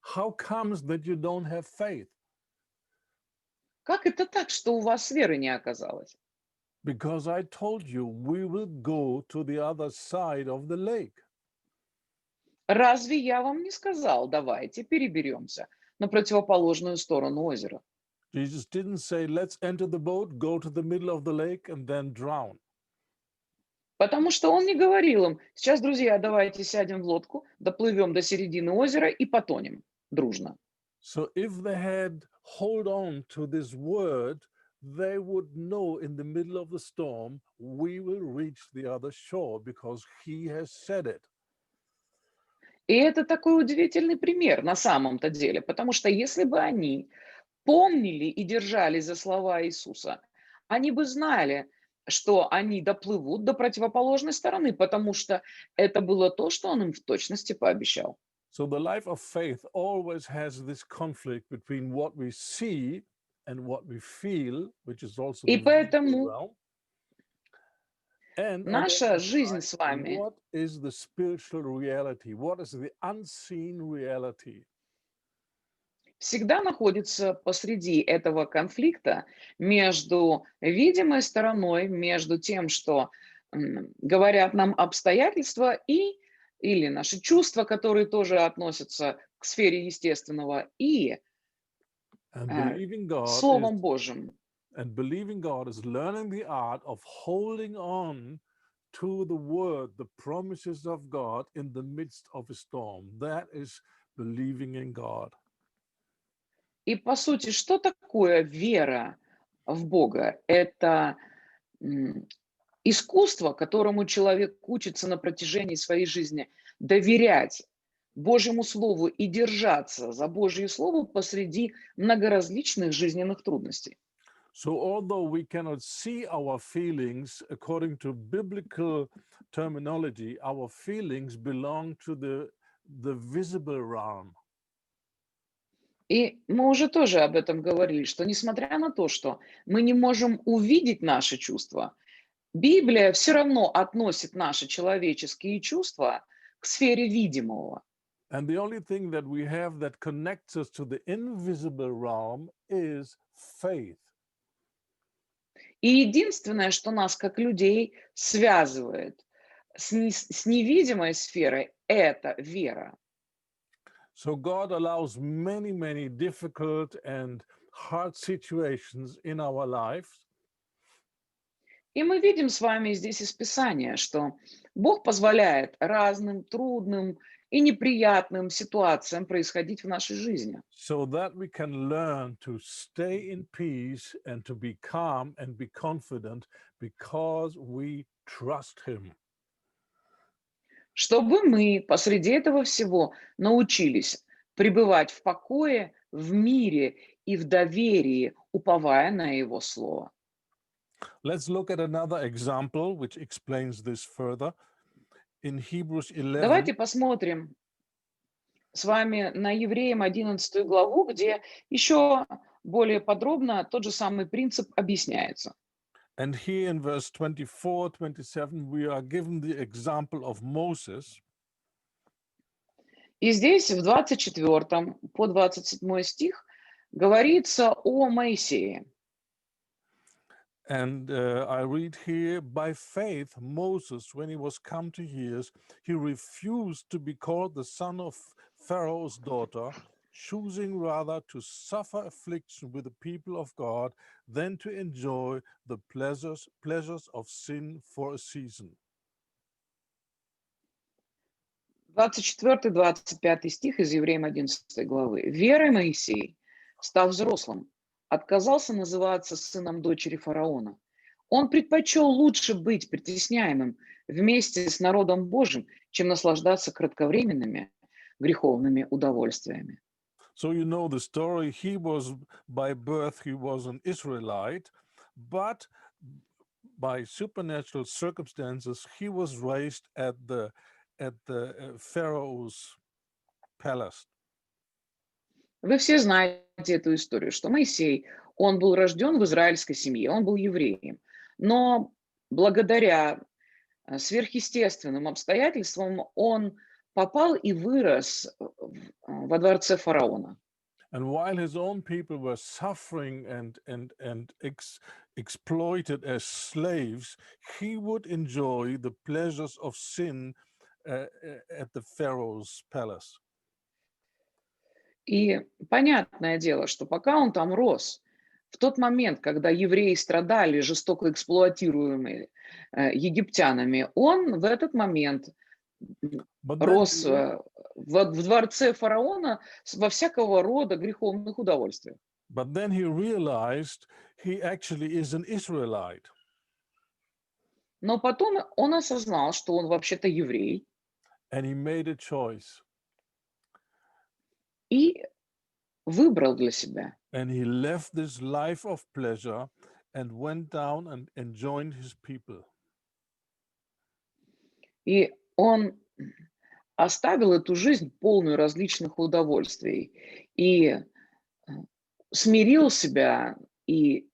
How comes that you don't have faith? Как это так, что у вас веры не оказалось? Because I told you we will go to the other side of the lake. Разве я вам не сказал: давайте переберемся на противоположную сторону озера? Jesus didn't say, let's enter the boat, go to the middle of the lake, and then drown. Потому что он не говорил им: сейчас, друзья, давайте сядем в лодку, доплывем до середины озера и потонем дружно. So if they had hold on to this word, they would know in the middle of the storm, we will reach the other shore because he has said it. И это такой удивительный пример на самом-то деле, потому что если бы они помнили и держались за слова Иисуса, они бы знали, что они доплывут до противоположной стороны, потому что это было то, что он им в точности пообещал. So the life of faith always has this conflict between what we see and what we feel, which is also И the visible поэтому realm. And on the наша other жизнь side, с вами what is the spiritual reality? What is the unseen reality? всегда находится посреди этого конфликта между видимой стороной, между тем, что говорят нам обстоятельства, и или наши чувства, которые тоже относятся к сфере естественного, и And э, believing God is Словом Божьим. and believing God is learning the art of holding on to the word, the promises of God in the midst of a storm. That is believing in God. И по сути, что такое вера в Бога? Это м, искусство, которому человек учится на протяжении своей жизни доверять Божьему Слову и держаться за Божье Слово посреди многоразличных жизненных трудностей. So, although we cannot see our feelings according to biblical terminology, our feelings belong to the visible realm. И мы уже тоже об этом говорили, что несмотря на то, что мы не можем увидеть наши чувства, Библия все равно относит наши человеческие чувства к сфере видимого. And the only thing that we have that connects us to the invisible realm is faith. И единственное, что нас как людей связывает с невидимой сферой, это вера. So God allows many, many difficult and hard situations in our lives. И мы видим с вами здесь из Писания, что Бог позволяет разным трудным и неприятным ситуациям происходить в нашей жизни. So that we can learn to stay in peace and to be calm and be confident because we trust Him. Чтобы мы посреди этого всего научились пребывать в покое, в мире и в доверии, уповая на Его Слово. Let's look at another example which explains this further. In Hebrews 11, Давайте посмотрим с вами на Евреям 11 главу, где еще более подробно тот же самый принцип объясняется. and here in verse 24, 27, we are given the example of Moses. И здесь в 24 по 27 стих говорится о Моисее. And I read here, by faith, Moses, when he was come to years, he refused to be called the son of Pharaoh's daughter, choosing rather to suffer affliction with the people of God than to enjoy the pleasures of sin for a season. 24-25 стих из Евреям 11 главы. «Верой Моисей, став взрослым, отказался называться сыном дочери фараона. Он предпочел лучше быть притесняемым вместе с народом Божьим, чем наслаждаться кратковременными греховными удовольствиями». So you know the story. He was, by birth, he was an Israelite, but by supernatural circumstances, he was raised at the Pharaoh's palace. Вы все знаете эту историю, что Моисей, он был рожден в израильской семье, он был евреем, но благодаря сверхъестественным обстоятельствам он попал и вырос во дворце фараона. And while his own people were suffering and exploited as slaves, he would enjoy the pleasures of sin at the Pharaoh's palace. И понятное дело, что пока он там рос, в тот момент, когда евреи страдали, жестоко эксплуатируемые египтянами, он в этот момент But then, рос в дворце фараона во всякого рода греховных удовольствиях. but then he realized he actually is an Israelite. Но потом он осознал, что он вообще-то еврей, And he made a choice. и выбрал для себя. And he left this life of pleasure and went down and joined his people. И он оставил эту жизнь полную различных удовольствий и смирил себя и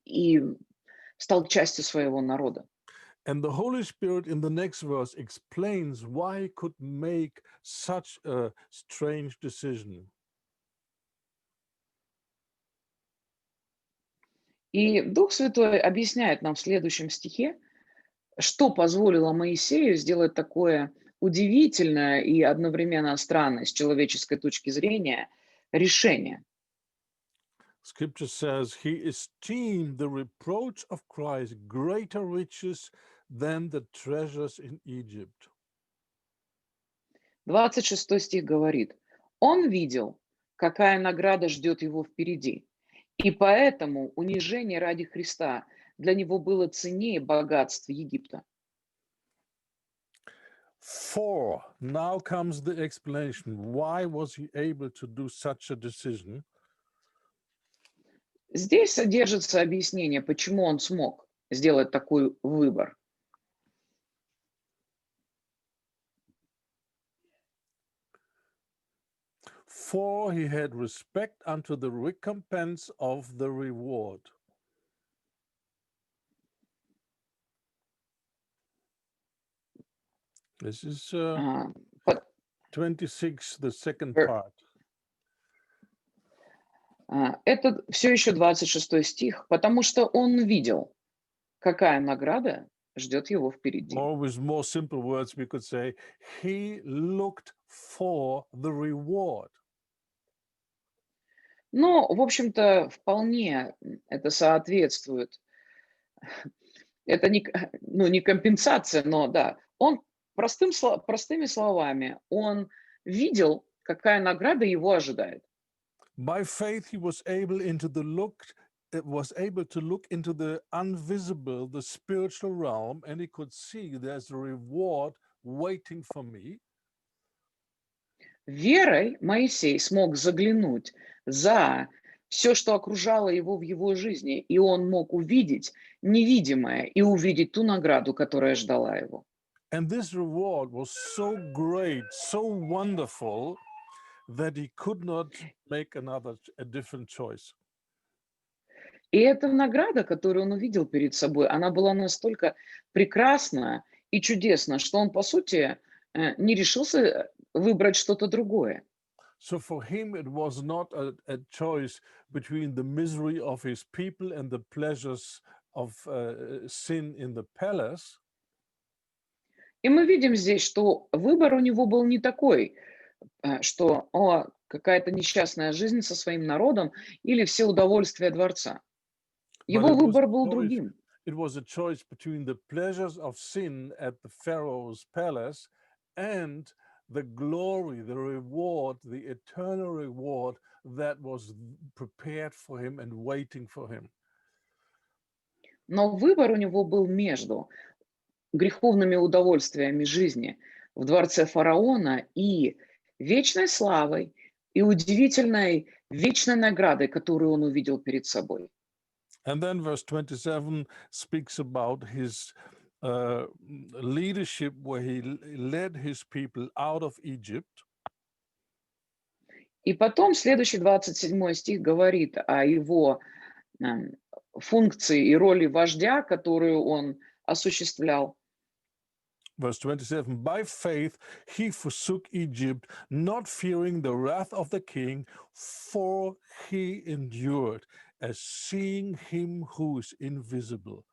стал частью своего народа. And the Holy Spirit in the next verse explains why he could make such a strange decision. И Дух Святой объясняет нам в следующем стихе, что позволило Моисею сделать такое удивительное и одновременно странное с человеческой точки зрения решение. Scripture says he esteemed the reproach of Christ greater riches than the treasures in Egypt. 26 стих говорит, Он видел, какая награда ждет его впереди. И поэтому унижение ради Христа для него было ценнее богатств Египта. For now comes the explanation. Why was he able to do such a decision? Здесь содержится объяснение, почему он смог сделать такой выбор. For he had respect unto the recompense of the reward. This is А, по- 26, the second Ver- part. Это все еще 26 стих, потому что он видел, какая награда ждет его впереди. Or with more simple words, we could say, he looked for the reward. Но, в общем-то, вполне это соответствует. Это не, ну, не компенсация, но да. Он простыми словами, он видел, какая награда его ожидает. By faith, he was able to look into the invisible, the spiritual realm, and he could see there's a reward waiting for me. Верой Моисей смог заглянуть за все, что окружало его в его жизни, и он мог увидеть невидимое и увидеть ту награду, которая ждала его. And this reward was so great, so wonderful, that he could not make a different choice. И эта награда, которую он увидел перед собой, она была настолько прекрасна и чудесна, что он, по сути, не решился выбрать что-то другое. So for him, it was not a choice between the misery of his people and the pleasures of sin in the palace. И мы видим здесь, что выбор у него был не такой, что какая-то несчастная жизнь со своим народом или все удовольствия дворца. But Его выбор был другим. it was a choice between the pleasures of sin at the Pharaoh's palace and the glory, the reward, the eternal reward that was prepared for him and waiting for him. Но выбор у него был между греховными удовольствиями жизни в дворце фараона и вечной славой и удивительной вечной наградой, которую он увидел перед собой. And then verse 27 speaks about his leadership, where he led his people out of Egypt. И потом следующий 27 стих говорит о его функции и роли вождя, которую он осуществлял. Verse 27, by faith he forsook Egypt, not fearing the wrath of the king, for he endured as seeing him who is invisible.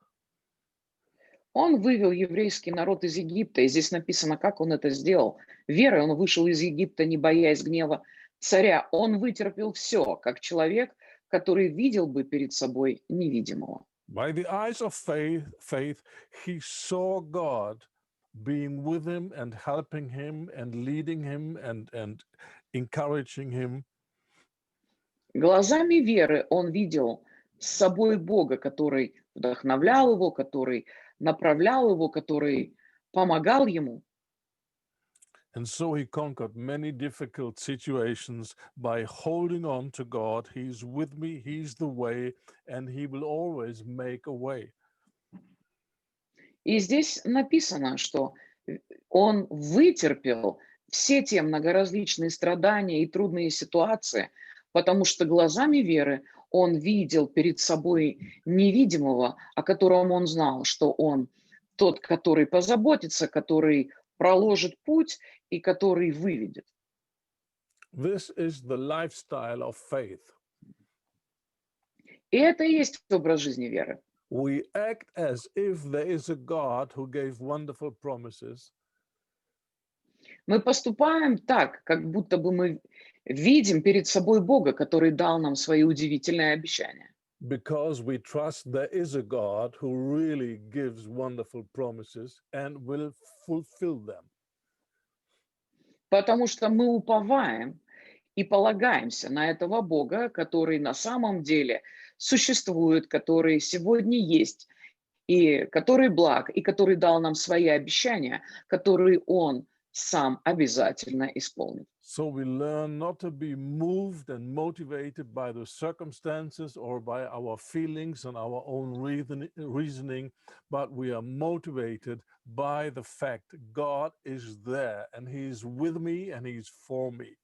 Он вывел еврейский народ из Египта, и здесь написано, как он это сделал. Верой он вышел из Египта, не боясь гнева царя. Он вытерпел все, как человек, который видел бы перед собой невидимого. By the eyes of faith, he saw God being with him and helping him and leading him and encouraging him. Глазами веры он видел с собой Бога, который вдохновлял его, который направлял его, который помогал ему. And so he conquered many difficult situations by holding on to God. He's with me, he's the way, and he will always make a way. И здесь написано, что он вытерпел все те многоразличные страдания и трудные ситуации, потому что глазами веры он видел перед собой невидимого, о котором он знал, что он тот, который позаботится, который проложит путь и который выведет. This is the lifestyle of faith. И это и есть образ жизни веры. We act as if there is a God who gave wonderful promises. Мы поступаем так, как будто бы мы видим перед собой Бога, который дал нам свои удивительные обещания. Because we trust there is a God who really gives wonderful promises and will fulfill them. Потому что мы уповаем и полагаемся на этого Бога, который на самом деле существует, который сегодня есть, и который благ, и который дал нам свои обещания, которые Он сам обязательно исполнит. So we learn not to be moved and motivated by the circumstances or by our feelings and our own reasoning, but we are motivated by the fact God is there and He's with me and He's for me.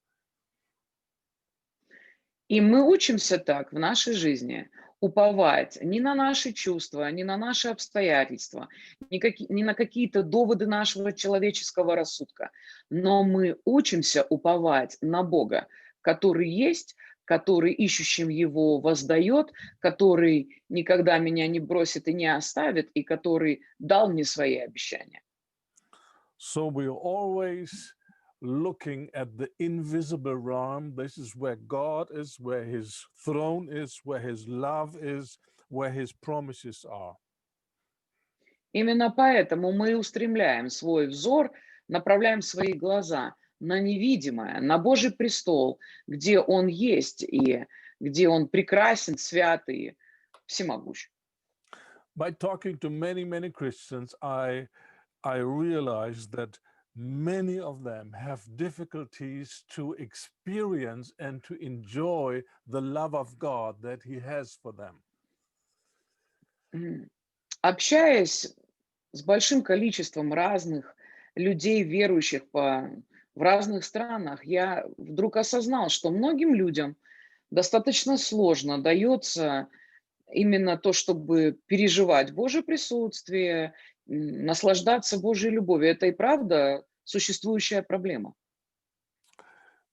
И мы учимся так в нашей жизни уповать не на наши чувства, не на наши обстоятельства, не на какие-то доводы нашего человеческого рассудка, но мы учимся уповать на Бога, который есть, который ищущим Его воздает, который никогда меня не бросит и не оставит, и который дал мне свои обещания. So we are always looking at the invisible realm. This is where God is, where His throne is, where His love is, where His promises are. Именно поэтому мы устремляем свой взор, направляем свои глаза на невидимое, на Божий престол, где Он есть и где Он прекрасен, свят и всемогущ. By talking to many Christians, I realized that many of them have difficulties to experience and to enjoy the love of God that He has for them. Общаясь с большим количеством разных людей, верующих в разных странах, я вдруг осознал, что многим людям достаточно сложно дается именно то, чтобы переживать Божье присутствие, наслаждаться Божьей любовью. Это и правда существующая проблема.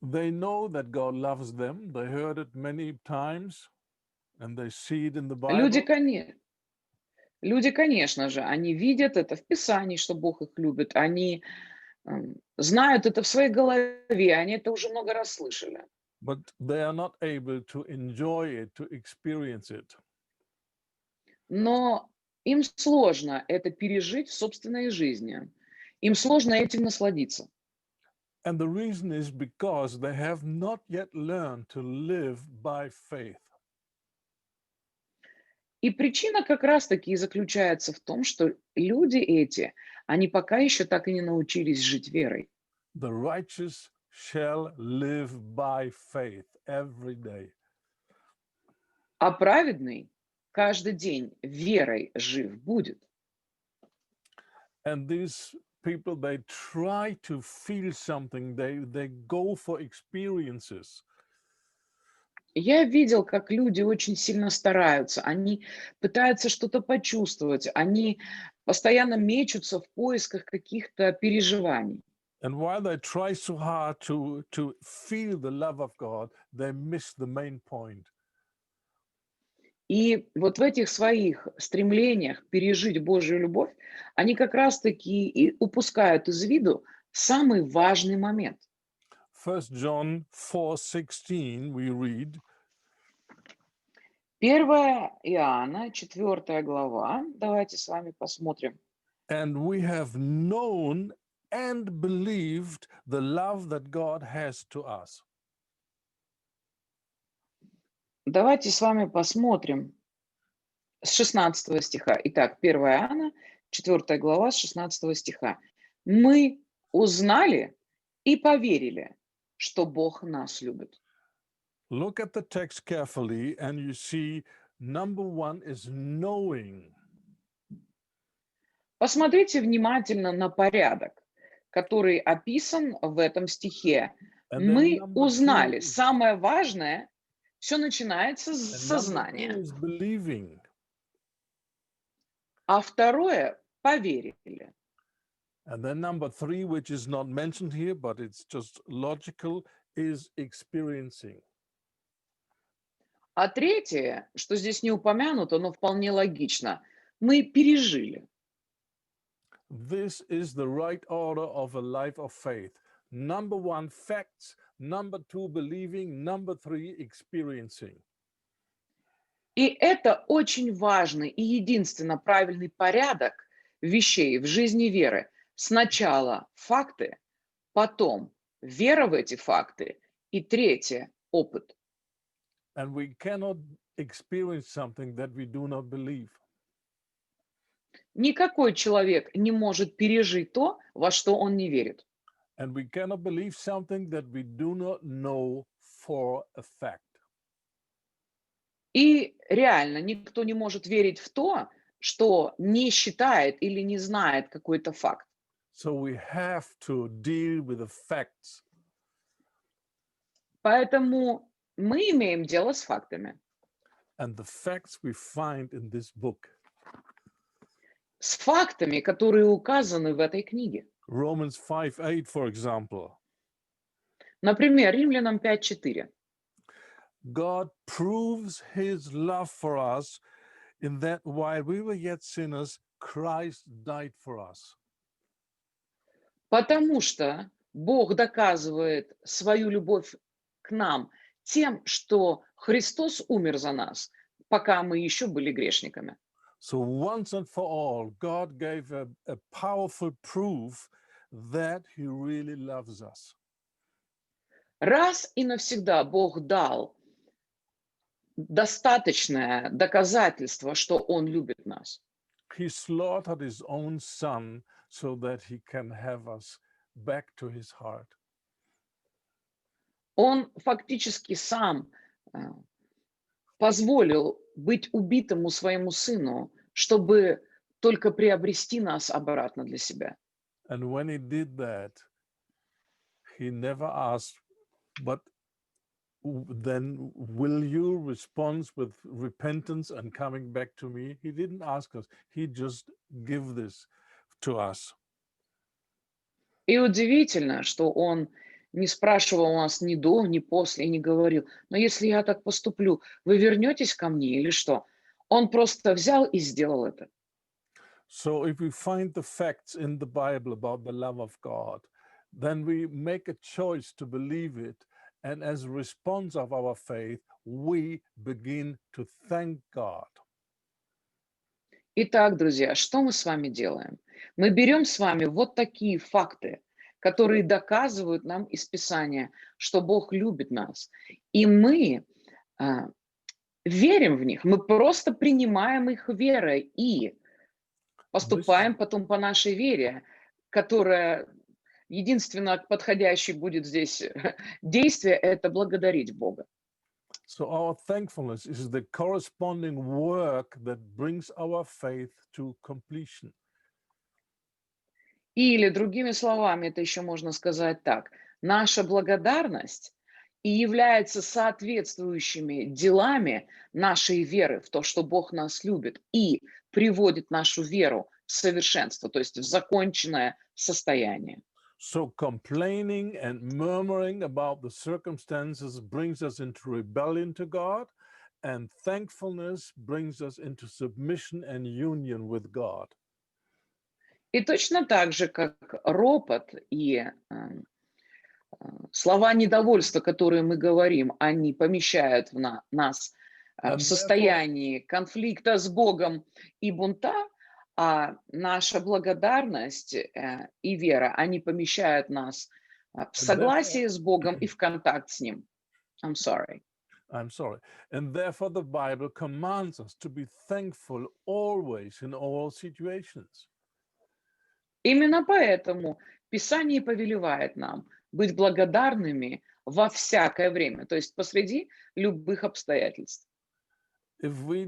They know that God loves them. They heard it many times and they see it in the Люди, Bible. люди, конечно же, они видят это в Писании, что Бог их любит. Они знают это в своей голове, они это уже много раз слышали. But they are not able to enjoy it, to experience it. Но им сложно это пережить в собственной жизни. Им сложно этим насладиться. And the reason is because they have not yet learned to live by faith. И причина как раз-таки и заключается в том, что люди эти, они пока еще так и не научились жить верой. The righteous shall live by faith every day. А праведный каждый день верой жив будет. And these people, they try to feel something, they go for experiences. Я видел, как люди очень сильно стараются, они пытаются что-то почувствовать, они постоянно мечутся в поисках каких-то переживаний. And while they try so hard to feel the love of God, they miss the main point. И вот в этих своих стремлениях пережить Божью любовь, они как раз-таки и упускают из виду самый важный момент. 1 John 4:16 we read, 1 Иоанна, 4 глава. Давайте с вами посмотрим. and we have known and believed the love that God has to us. Давайте с вами посмотрим с 16 стиха. Итак, 1 Иоанна, 4 глава, с 16 стиха. «Мы узнали и поверили, что Бог нас любит». Look at the text carefully and you see number one is knowing. Посмотрите внимательно на порядок, который описан в этом стихе. And then Мы number узнали. two Самое важное, все начинается с and number two сознания. is believing. А второе – поверили. And then number three, which is not mentioned here, but it's just logical, is experiencing. А третье, что здесь не упомянуто, но вполне логично, мы пережили. This is the right order of a life of faith. Number one, facts. Number two, believing. Number three, experiencing. И это очень важный и единственно правильный порядок вещей в жизни веры. Сначала факты, потом вера в эти факты И третье– опыт. And we cannot experience something that we do not believe. Никакой человек не может пережить то, во что он не верит. And we cannot believe something that we do not know for a fact. И реально никто не может верить в то, что не считает или не знает какой-то факт. So we have to deal with the facts. Поэтому мы имеем дело с фактами. And the facts we find in this book. С фактами, которые указаны в этой книге. Romans 5:8, for example. Например, Римлянам 5:4. God proves his love for us in that while we were yet sinners, Christ died for us. Потому что Бог доказывает свою любовь к нам тем, что Христос умер за нас, пока мы еще были грешниками. So once and for all, God gave a powerful proof that he really loves us. Раз и навсегда Бог дал достаточное доказательство, что Он любит нас. He slaughtered his own son so that he can have us back to his heart. Он фактически сам позволил быть убитому своему сыну, чтобы только приобрести нас обратно для себя. And when he did that, he never asked, but then will you respond with repentance and coming back to me? He didn't ask us. He just gave this to us. И удивительно, что он не спрашивал нас ни до, ни после, и не говорил, но если я так поступлю, вы вернетесь ко мне или что? Он просто взял и сделал это. So if we find the facts in the Bible about the love of God, then we make a choice to believe it. And as a response of our faith, we begin to thank God. Итак, друзья, что мы с вами делаем? Мы берем с вами вот такие факты, которые доказывают нам из Писания, что Бог любит нас. И мы верим в них, мы просто принимаем их верой и поступаем потом по нашей вере, которая единственно подходящей будет здесь действие– это благодарить Бога. So our thankfulness is the corresponding work that brings our faith to completion. Или, другими словами, это еще можно сказать так. Наша благодарность и является соответствующими делами нашей веры в то, что Бог нас любит, и приводит нашу веру в совершенство, то есть в законченное состояние. So complaining and murmuring about the circumstances brings us into rebellion to God, and thankfulness brings us into submission and union with God. И точно так же, как ропот и слова недовольства, которые мы говорим, они помещают нас в состоянии конфликта с Богом и бунта, а наша благодарность и вера, они помещают нас в согласие с Богом и в контакт с Ним. I'm sorry. And therefore the Bible commands us to be thankful always in all situations. Именно поэтому Писание повелевает нам быть благодарными во всякое время, то есть посреди любых обстоятельств. If we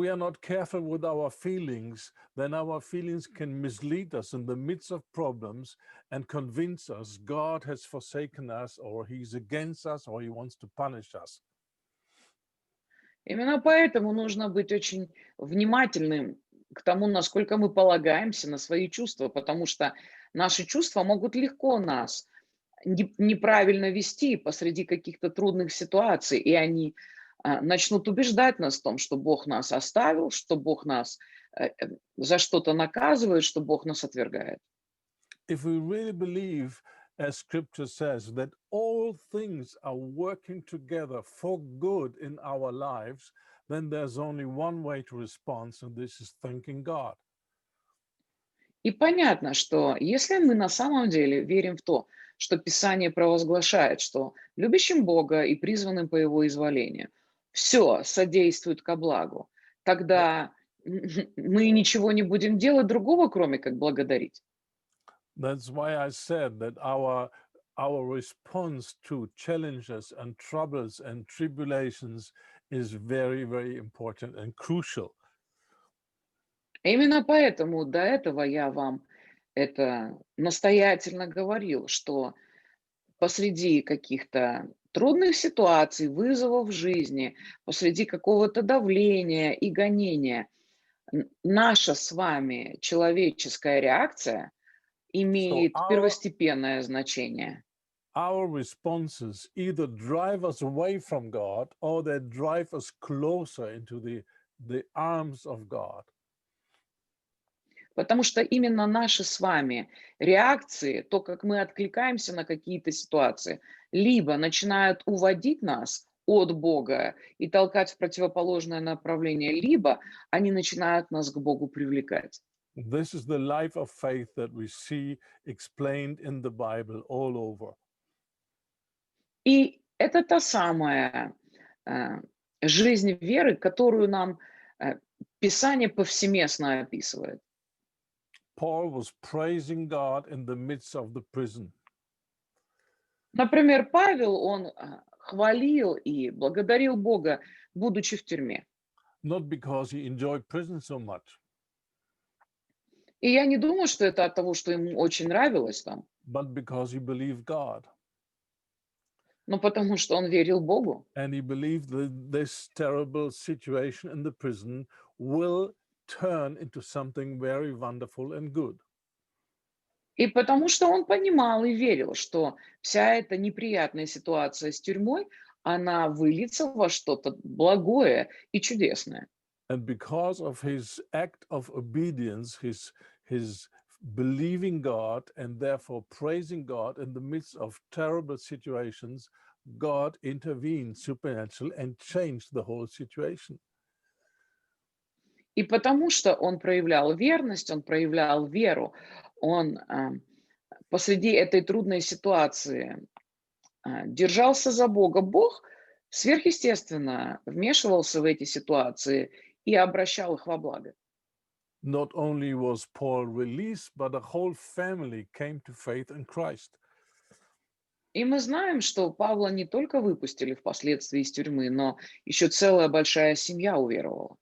are not careful with our feelings, then our feelings can mislead us in the midst of problems and convince us God has forsaken us, or he's against us, or he wants to punish us. Именно поэтому нужно быть очень внимательным к тому, насколько мы полагаемся на свои чувства, потому что наши чувства могут легко нас неправильно вести посреди каких-то трудных ситуаций, и они начнут убеждать нас в том, что Бог нас оставил, что Бог нас за что-то наказывает, что Бог нас отвергает. If we really believe, as Scripture says, that all things are working together for good in our lives, then there's only one way to respond, and this is thanking God. И понятно, что если мы на самом деле верим в то, что Писание провозглашает, что любящим Бога и призванным по Его изволению все содействует ко благу, тогда мы ничего не будем делать другого, кроме как благодарить. That's why I said that our response to challenges and troubles and tribulations is very, very important and crucial. Именно поэтому до этого я вам это настоятельно говорил, что посреди каких-то трудных ситуаций, вызовов в жизни, посреди какого-то давления и гонения, наша с вами человеческая реакция So имеет первостепенное значение. our responses either drive us away from God or they drive us closer into the arms of God. Потому что именно наши с вами реакции, то, как мы откликаемся на какие-то ситуации, либо начинают уводить нас от Бога и толкать в противоположное направление, либо они начинают нас к Богу привлекать. This is the life of faith that we see explained in the Bible all over. И это та самая э, жизнь веры, которую нам Писание повсеместно описывает. Paul was praising God in the midst of the prison. Например, Павел, он хвалил и благодарил Бога, будучи в тюрьме. Not because he enjoyed prison so much, И я не думаю, что это от того, что ему очень нравилось там, but because he believed God. но потому что он верил Богу. And he believed that this terrible situation in the prison will turn into something very wonderful and good. И потому что он понимал и верил, что вся эта неприятная ситуация с тюрьмой, она выльется во что-то благое и чудесное. And because of his act of obedience, his believing God and therefore praising God in the midst of terrible situations, God intervened supernaturally and changed the whole situation. И потому что он проявлял верность, он проявлял веру, он посреди этой трудной ситуации держался за Бога. Бог сверхъестественно вмешивался в эти ситуации и обращал их во благо. Not only was Paul released, but a whole family came to faith in Christ. И мы знаем, что Павла не только выпустили впоследствии из тюрьмы, но еще целая большая семья уверовала.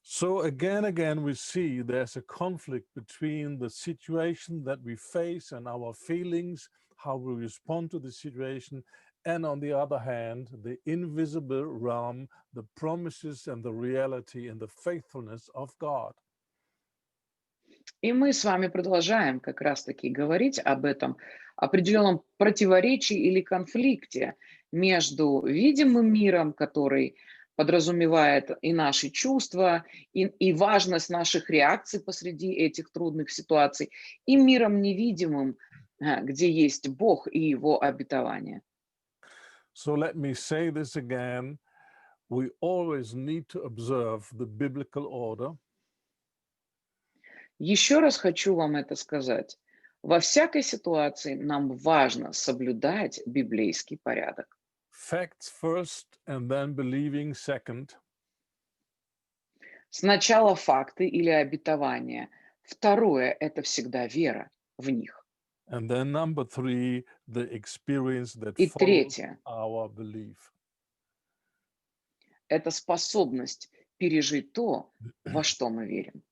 So again, we see there's a conflict between the situation that we face and our feelings, how we respond to the situation, and on the other hand, the invisible realm, the promises and the reality and the faithfulness of God. И мы с вами продолжаем как раз-таки говорить об этом определенном противоречии или конфликте между видимым миром, который подразумевает и наши чувства, и важность наших реакций посреди этих трудных ситуаций, и миром невидимым, где есть Бог и Его обетование. So let me say this again. We always need to observe the biblical order. Еще раз хочу вам это сказать. Во всякой ситуации нам важно соблюдать библейский порядок. Facts first and then believing second. Сначала факты или обетования. Второе– это всегда вера в них. And then number three, the experience that И follows третье– our belief. это способность пережить то, во что мы верим.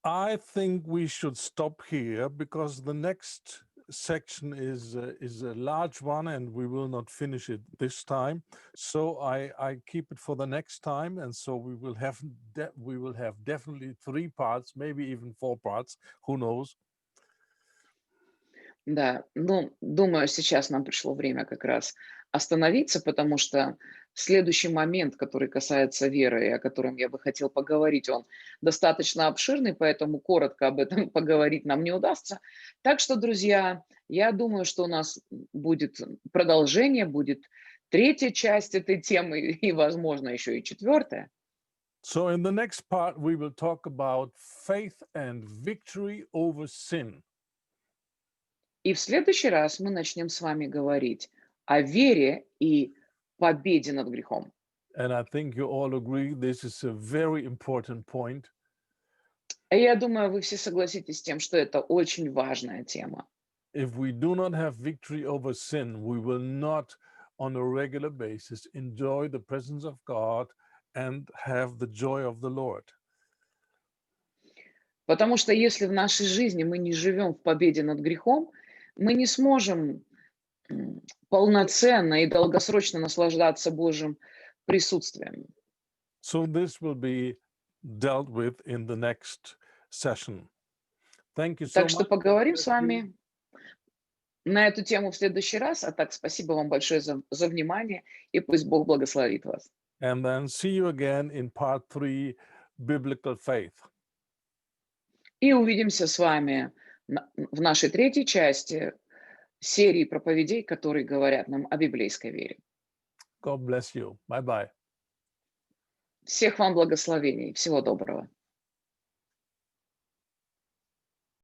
I think we should stop here because the next section is a large one and we will not finish it this time. So I keep it for the next time, and so we will have definitely 3 parts, maybe even 4 parts. Who knows? Да, ну, думаю, сейчас нам пришло время как раз остановиться, потому что следующий момент, который касается веры, и о котором я бы хотел поговорить, он достаточно обширный, поэтому коротко об этом поговорить нам не удастся. Так что, друзья, я думаю, что у нас будет продолжение, будет третья часть этой темы и, возможно, еще и четвертая. So, in the next part, we will talk about faith and victory over sin. И в следующий раз мы начнем с вами говорить о вере и победе над грехом. And I think you all agree this is a very important point. И я думаю, вы все согласитесь с тем, что это очень важная тема. If we do not have victory over sin, we will not, on a regular basis, enjoy the presence of God and have the joy of the Lord. Потому что если в нашей жизни мы не живем в победе над грехом, мы не сможем полноценно и долгосрочно наслаждаться Божьим присутствием. So, this will be dealt with in the next session. Thank you so Так что much. поговорим с вами на эту тему в следующий раз. А так, спасибо вам большое за внимание, и пусть Бог благословит вас. And then see you again in part 3, Biblical Faith. И увидимся с вами в нашей третьей части серии проповедей, которые говорят нам о библейской вере. God bless you. Bye-bye. Всех вам благословений. Всего доброго.